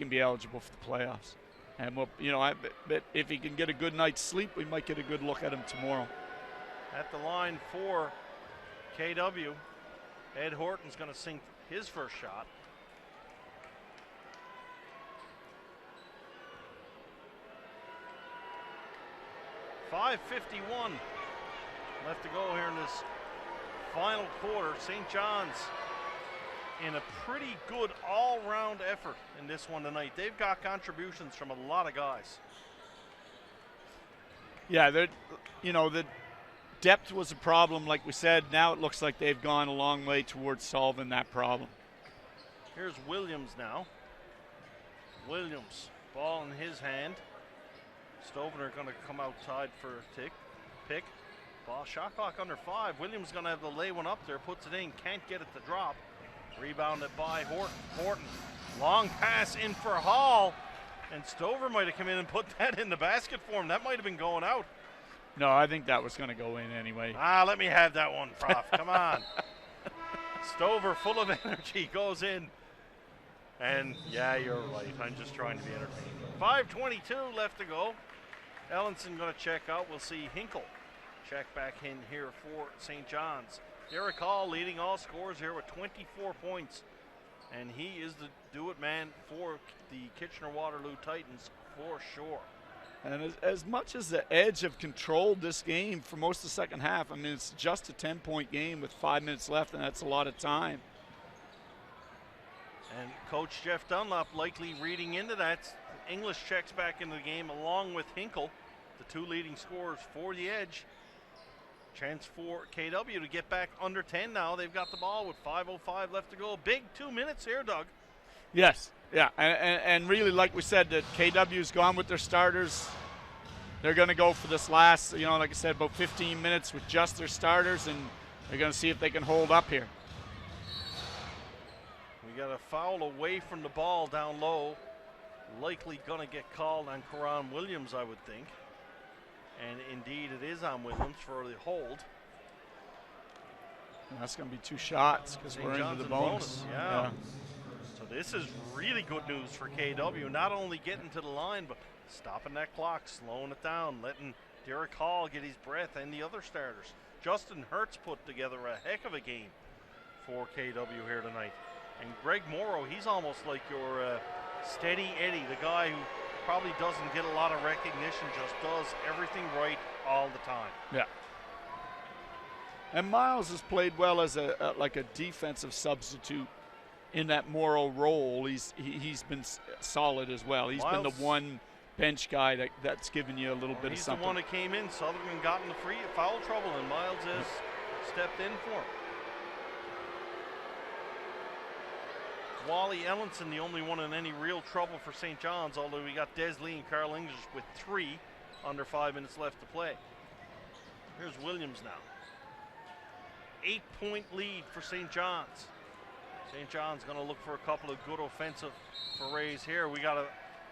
be eligible for the playoffs. And but if he can get a good night's sleep, we might get a good look at him tomorrow. At the line for KW, Ed Horton's going to sink his first shot. .551 left to go here in this final quarter. St. John's in a pretty good all-round effort in this one tonight. They've got contributions from a lot of guys. Yeah, the depth was a problem, like we said. Now it looks like they've gone a long way towards solving that problem. Here's Williams now. Williams, ball in his hand. Stovener going to come outside for a pick. Ball shot clock under 5. Williams going to have to lay one up there, puts it in, can't get it to drop. Rebounded by Horton. Horton, long pass in for Hall, and Stover might have come in and put that in the basket for him. That might have been going out. No, I think that was going to go in anyway. Let me have that one, Prof. Come on. Stover, full of energy, goes in. And, yeah, you're right. I'm just trying to be entertaining. 5:22 left to go. Ellenson going to check out. We'll see Hinkle check back in here for St. John's. Derek Hall leading all scorers here with 24 points. And he is the do-it man for the Kitchener-Waterloo Titans for sure. And as much as the Edge have controlled this game for most of the second half, I mean, it's just a 10-point game with 5 minutes left, and that's a lot of time. And Coach Jeff Dunlop likely reading into that. English checks back into the game along with Hinkle, the 2 leading scorers for the Edge. Chance for KW to get back under 10 now. They've got the ball with 5:05 left to go. Big 2 minutes here, Doug. Yes, yeah, and really, like we said, that KW's gone with their starters. They're going to go for this last, like I said, about 15 minutes with just their starters, and they're going to see if they can hold up here. We got a foul away from the ball down low. Likely going to get called on Karan Williams, I would think. And indeed, it is on Williams for the hold. And that's going to be 2 shots because we're into the bonus. Yeah. So this is really good news for KW. Not only getting to the line, but stopping that clock, slowing it down, letting Derek Hall get his breath and the other starters. Justin Hertz put together a heck of a game for KW here tonight. And Greg Morrow, he's almost like your steady Eddie, the guy who probably doesn't get a lot of recognition, just does everything right all the time. Yeah. And Miles has played well as like a defensive substitute in that Morrow role. He's been solid as well. He's been the one bench guy that's given you a little bit of something. He's the one that came in. Sutherland got in the foul trouble, and Miles has stepped in for him. Wally Ellenson, the only one in any real trouble for St. John's, although we got Des Lee and Carl English with 3 under 5 minutes left to play. Here's Williams now. 8-point lead for St. John's. St. John's going to look for a couple of good offensive forays here. We got an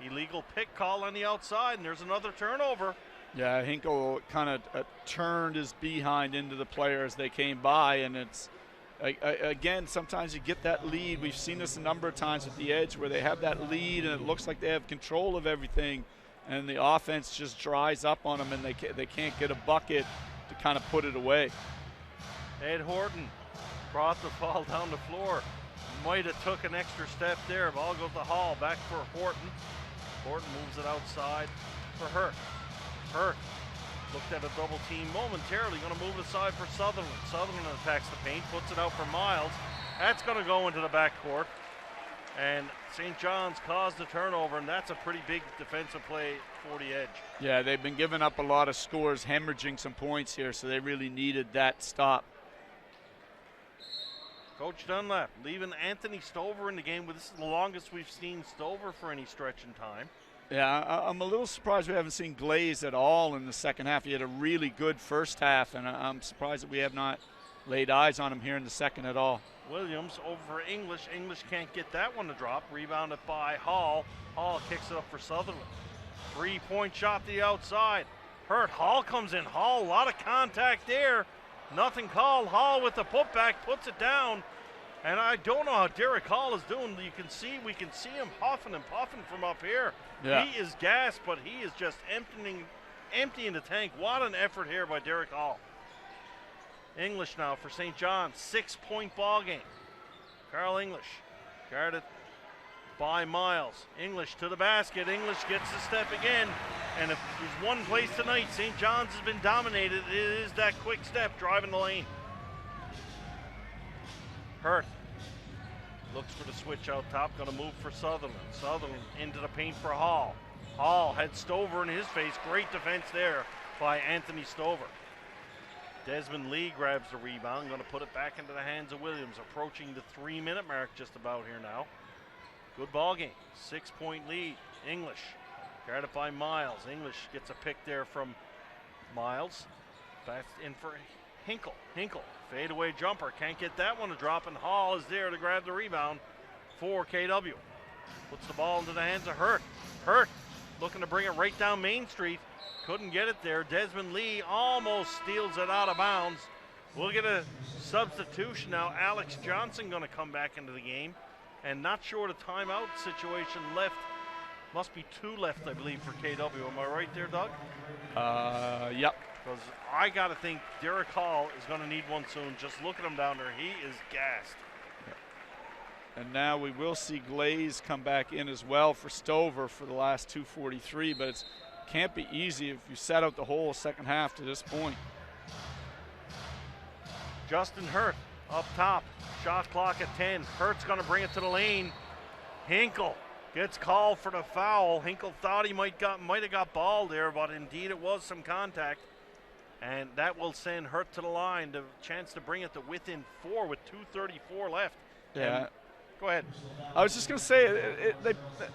illegal pick call on the outside, and there's another turnover. Yeah, Hinkle kind of turned his behind into the player as they came by, and it's again, sometimes you get that lead. We've seen this a number of times at the Edge where they have that lead and it looks like they have control of everything, and the offense just dries up on them and they can't get a bucket to kind of put it away. Ed Horton brought the ball down the floor. Might have took an extra step there. Ball goes to Hall, back for Horton. Horton moves it outside for Hurt. Hurt looked at a double team momentarily, going to move aside for Sutherland. Sutherland attacks the paint, puts it out for Miles. That's going to go into the backcourt. And St. John's caused the turnover, and that's a pretty big defensive play for the Edge. Yeah, they've been giving up a lot of scores, hemorrhaging some points here, so they really needed that stop. Coach Dunlap leaving Anthony Stover in the game. This is the longest we've seen Stover for any stretch in time. Yeah, I'm a little surprised we haven't seen Glaze at all in the second half. He had a really good first half, and I'm surprised that we have not laid eyes on him here in the second at all. Williams over for English. English can't get that one to drop. Rebounded by Hall. Hall kicks it up for Sutherland. 3-point shot to the outside. Hurt. Hall comes in. Hall, a lot of contact there. Nothing called. Hall with the putback, puts it down. And I don't know how Derek Hall is doing. We can see him huffing and puffing from up here. Yeah. He is gassed, but he is just emptying the tank. What an effort here by Derek Hall. English now for St. John's. 6-point ball game. Carl English guarded by Miles. English to the basket. English gets the step again. And if there's one place tonight St. John's has been dominated, it is that quick step driving the lane. Hurt looks for the switch out top, going to move for Sutherland. Sutherland into the paint for Hall. Hall had Stover in his face. Great defense there by Anthony Stover. Desmond Lee grabs the rebound, going to put it back into the hands of Williams, approaching the 3-minute mark just about here now. Good ball game, 6-point lead. English guarded by Miles. English gets a pick there from Miles. That's in for Hinkle. Hinkle, fadeaway jumper. Can't get that one to drop, and Hall is there to grab the rebound for KW. Puts the ball into the hands of Hurt. Hurt looking to bring it right down Main Street. Couldn't get it there. Desmond Lee almost steals it out of bounds. We'll get a substitution now. Alex Johnson going to come back into the game. And not sure the timeout situation left. Must be 2 left, I believe, for KW. Am I right there, Doug? Yep. Because I got to think Derek Hall is going to need one soon. Just look at him down there. He is gassed. And now we will see Glaze come back in as well for Stover for the last 2:43, but it can't be easy if you sat out the whole second half to this point. Justin Hurt up top. Shot clock at 10. Hurt's going to bring it to the lane. Hinkle gets called for the foul. Hinkle thought he might have got ball there, but indeed it was some contact. And that will send Hurt to the line. The chance to bring it to within 4 with 2:34 left. Yeah. And go ahead. I was just going to say,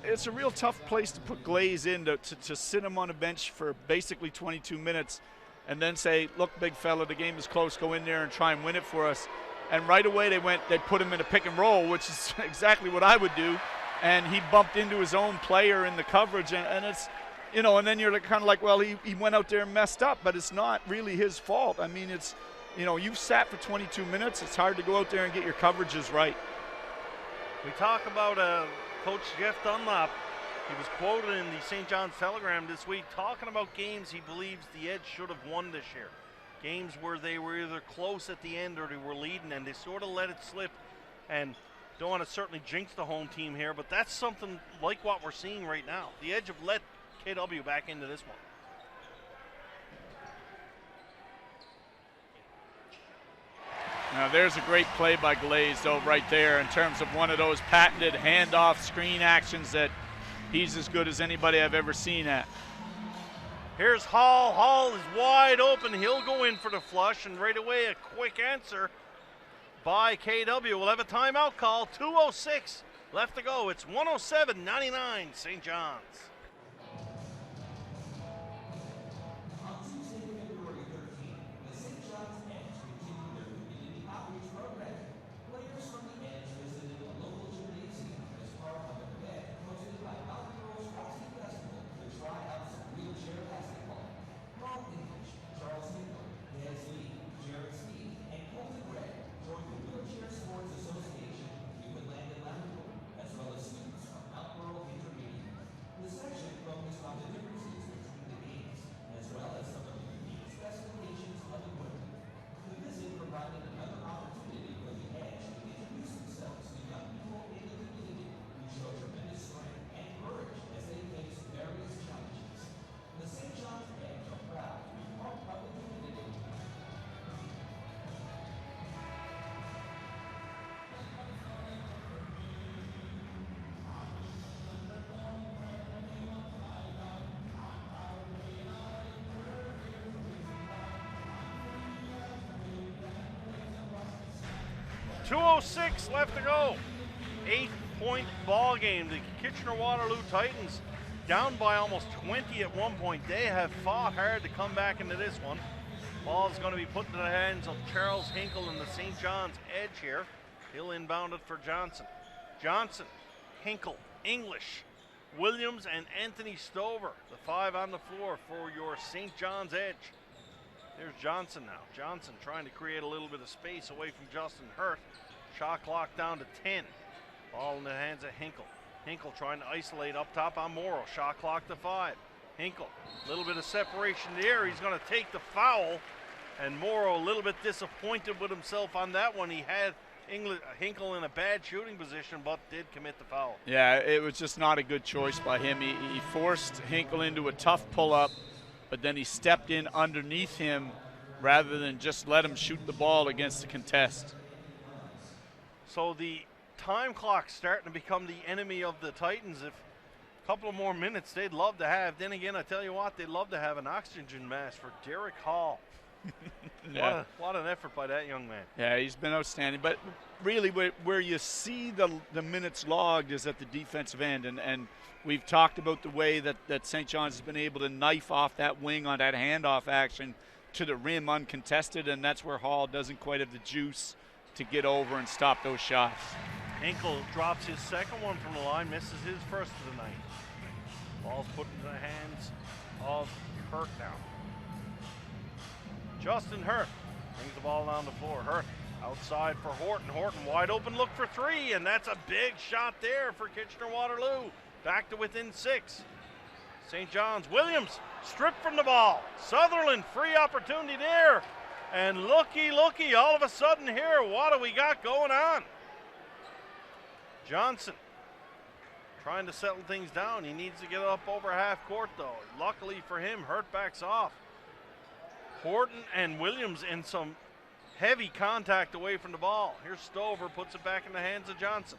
it's a real tough place to put Glaze in to sit him on a bench for basically 22 minutes and then say, look, big fella, the game is close, go in there and try and win it for us. And right away they put him in a pick and roll, which is exactly what I would do. And he bumped into his own player in the coverage, and it's, you know, and then you're kind of like, well, he went out there and messed up, but it's not really his fault. I mean, it's, you know, you've sat for 22 minutes. It's hard to go out there and get your coverages right. We talk about Coach Jeff Dunlop. He was quoted in the St. John's Telegram this week talking about games he believes the Edge should have won this year. Games where they were either close at the end or they were leading and they sort of let it slip. And don't want to certainly jinx the home team here, but that's something like what we're seeing right now. The Edge have let KW back into this one. Now there's a great play by Glaze, though, right there in terms of one of those patented handoff screen actions that he's as good as anybody I've ever seen at. Here's Hall. Hall is wide open. He'll go in for the flush, and right away a quick answer by KW. We'll have a timeout call. 2:06 left to go. It's 107-99 St. John's. On Tuesday, February 13th, the St. John's Edge continued their community outreach program. Players from the Edge visited a local gymnasium as part of an event hosted by Mountain Girls Roxy Festival to try out some wheelchair basketball. Ron English, Charles Hinkle, Des Lee, Jared Speed, and Colton Gregg joined the Wheelchair Sports Association, Newfoundland and Labrador, as well as students from Mount Laurel Intermediate. The section focused on the differences between the games, as well as some of the unique specifications of equipment. The visit provided another opportunity for the Edge to introduce themselves to young people in the community who show tremendous strength and courage as they face various challenges. The St. John's Edge are proud to be part of the community. .206 left to go. 8-point ball game. The Kitchener-Waterloo Titans down by almost 20 at one point. They have fought hard to come back into this one. Ball is going to be put into the hands of Charles Hinkle in the St. John's Edge here. He'll inbound it for Johnson. Johnson, Hinkle, English, Williams, and Anthony Stover. The 5 on the floor for your St. John's Edge. There's Johnson now. Johnson trying to create a little bit of space away from Justin Hurt. Shot clock down to 10. Ball in the hands of Hinkle. Hinkle trying to isolate up top on Morrow. Shot clock to 5. Hinkle, a little bit of separation there. He's going to take the foul. And Morrow a little bit disappointed with himself on that one. He had Hinkle in a bad shooting position, but did commit the foul. Yeah, it was just not a good choice by him. He forced Hinkle into a tough pull-up, but then he stepped in underneath him rather than just let him shoot the ball against the contest. So the time clock starting to become the enemy of the Titans. If a couple of more minutes they'd love to have. Then again, I tell you what, they'd love to have an oxygen mask for Derek Hall. Yeah. What an effort by that young man. Yeah, he's been outstanding. But really where you see the minutes logged is at the defensive end. And we've talked about the way that St. John's has been able to knife off that wing on that handoff action to the rim uncontested, and that's where Hall doesn't quite have the juice to get over and stop those shots. Hinkle drops his second one from the line, misses his first of the night. Ball's put into the hands of Hurt now. Justin Hurt brings the ball down the floor. Hurt outside for Horton. Horton wide open look for three, and that's a big shot there for Kitchener-Waterloo. Back to within 6. St. John's. Williams stripped from the ball. Sutherland, free opportunity there. And looky, all of a sudden here, what do we got going on? Johnson trying to settle things down. He needs to get up over half court though. Luckily for him, Hurt backs off. Horton and Williams in some heavy contact away from the ball. Here's Stover, puts it back in the hands of Johnson.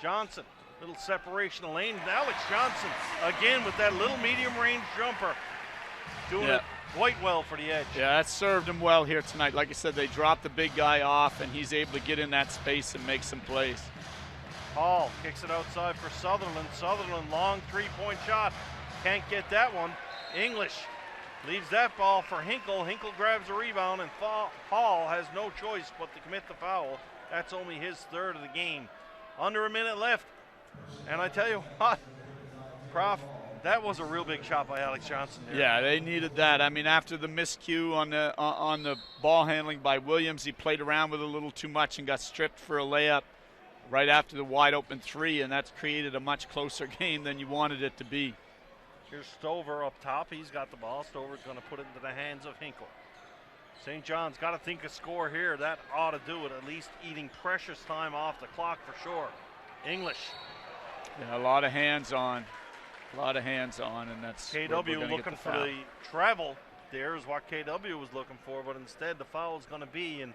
Johnson, little separation of lane. Alex Johnson, again with that little medium range jumper. Doing it quite well for the Edge. Yeah, that served him well here tonight. Like I said, they dropped the big guy off, and he's able to get in that space and make some plays. Hall kicks it outside for Sutherland. Sutherland, long three-point shot. Can't get that one. English leaves that ball for Hinkle. Hinkle grabs the rebound, and Hall has no choice but to commit the foul. That's only his third of the game. Under a minute left. And I tell you what, Prof, that was a real big shot by Alex Johnson there. Yeah, they needed that. I mean, after the miscue on the ball handling by Williams, he played around with it a little too much and got stripped for a layup right after the wide open three, and that's created a much closer game than you wanted it to be. Here's Stover up top. He's got the ball. Stover's going to put it into the hands of Hinkle. St. John's got to think a score here. That ought to do it, at least eating precious time off the clock for sure. English. Yeah, a lot of hands on. A lot of hands on, and that's KW looking for the travel. There is what KW was looking for, but instead the foul is going to be, and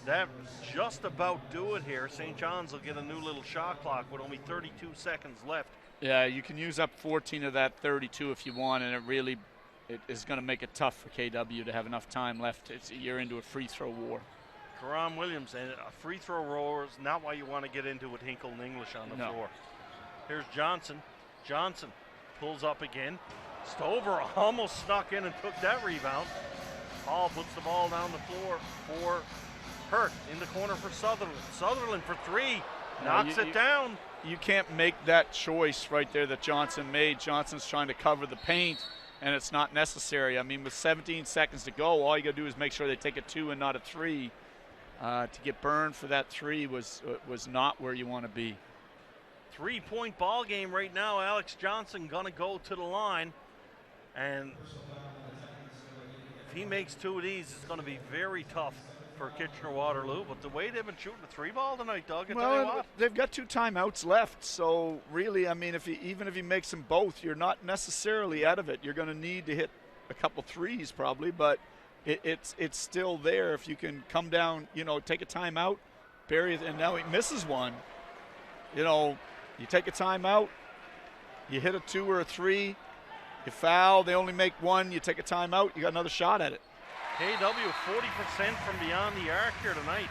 that just about do it here. St. John's will get a new little shot clock with only 32 seconds left. Yeah, you can use up 14 of that 32 if you want, and it is going to make it tough for KW to have enough time left. You're into a free throw war. Karam Williams, and a free throw war is not why you want to get into with Hinkle and English on the floor. Here's Johnson. Johnson pulls up again. Stover almost snuck in and took that rebound. Hall puts the ball down the floor for Hurt in the corner for Sutherland. Sutherland for three, knocks it down. You can't make that choice right there that Johnson made. Johnson's trying to cover the paint, and it's not necessary. I mean, with 17 seconds to go, all you got to do is make sure they take a 2 and not a 3. To get burned for that 3 was not where you want to be. 3-point ball game right now. Alex Johnson gonna go to the line, and if he makes 2 of these, it's gonna be very tough for Kitchener-Waterloo. But the way they've been shooting the 3-ball tonight, Doug, I tell you what. They've got 2 timeouts left, so really, I mean, even if he makes them both, you're not necessarily out of it. You're gonna need to hit a couple 3s probably, but it's still there if you can come down, take a timeout, bury it, and now he misses one. You take a timeout, you hit a 2 or a 3, you foul, they only make 1, you take a timeout, you got another shot at it. KW 40% from beyond the arc here tonight.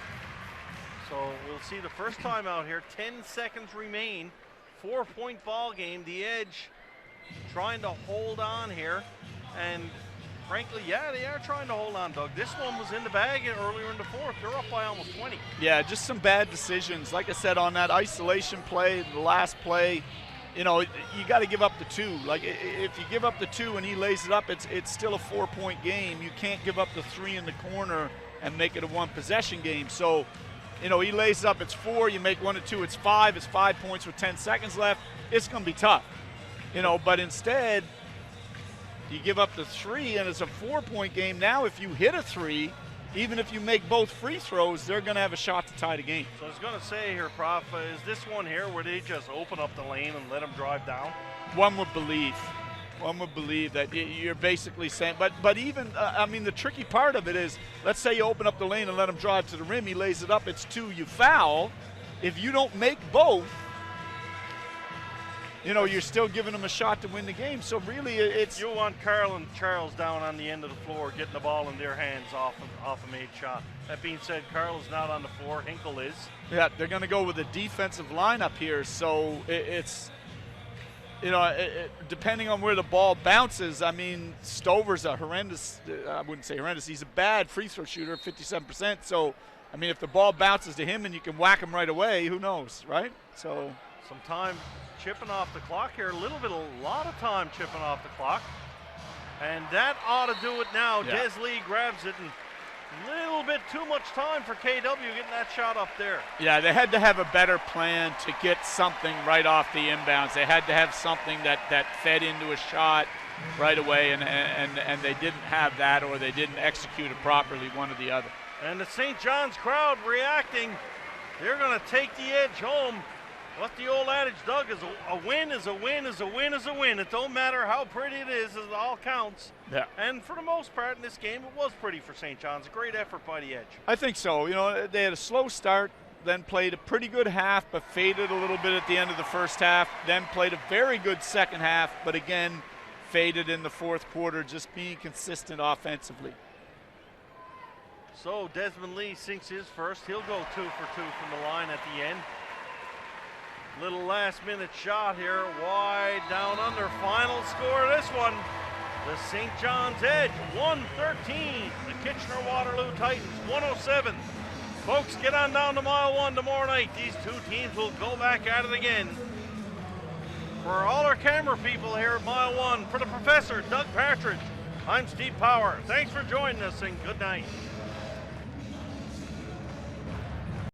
So we'll see the first timeout here. 10 seconds remain. 4-point ball game. The Edge trying to hold on here. And frankly, yeah, they are trying to hold on, Doug. This one was in the bag earlier in the fourth. They're up by almost 20. Yeah, just some bad decisions. Like I said, on that isolation play, the last play, you got to give up the 2. Like, if you give up the 2 and he lays it up, it's still a 4-point game. You can't give up the 3 in the corner and make it a 1-possession game. So, he lays it up, it's 4. You make 1 or 2, it's 5. It's 5 points with 10 seconds left. It's going to be tough, But instead, you give up the 3, and it's a 4-point game. Now, if you hit a 3, even if you make both free throws, they're going to have a shot to tie the game. So I was going to say here, Prof, is this one here where they just open up the lane and let them drive down? One would believe that you're basically saying, but even, the tricky part of it is, let's say you open up the lane and let him drive to the rim, he lays it up, it's 2, you foul. If you don't make both, you're still giving them a shot to win the game. So really, it's... You want Carl and Charles down on the end of the floor, getting the ball in their hands off a made shot. That being said, Carl is not on the floor. Hinkle is. Yeah, they're going to go with a defensive lineup here. So it's you know, depending on where the ball bounces, I mean, Stover's a horrendous, I wouldn't say horrendous, he's a bad free throw shooter, 57%. So, I mean, if the ball bounces to him and you can whack him right away, who knows, right? So, some time chipping off the clock here, a lot of time chipping off the clock. And that ought to do it now. Yeah. Des Lee grabs it, and a little bit too much time for KW getting that shot up there. yeah, they had to have a better plan to get something right off the inbounds. They had to have something that fed into a shot right away, and they didn't have that, or they didn't execute it properly, one or the other. And the St. John's crowd reacting. They're going to take the edge home. What the old adage, Doug, is a win is a win is a win is a win. It don't matter how pretty it is, it all counts. Yeah. And for the most part in this game, it was pretty for St. John's. A great effort by the Edge. I think so. You know, they had a slow start, then played a pretty good half, but faded a little bit at the end of the first half, then played a very good second half, but again, faded in the fourth quarter, just being consistent offensively. So Desmond Lee sinks his first. He'll go 2 for 2 from the line at the end. Little last minute shot here, wide down under. Final score of this one, the St. John's Edge 113, the Kitchener-Waterloo Titans 107. Folks, get on down to Mile 1 tomorrow night. These two teams will go back at it again. For all our camera people here at Mile 1, for the professor, Doug Partridge, I'm Steve Power. Thanks for joining us, and good night.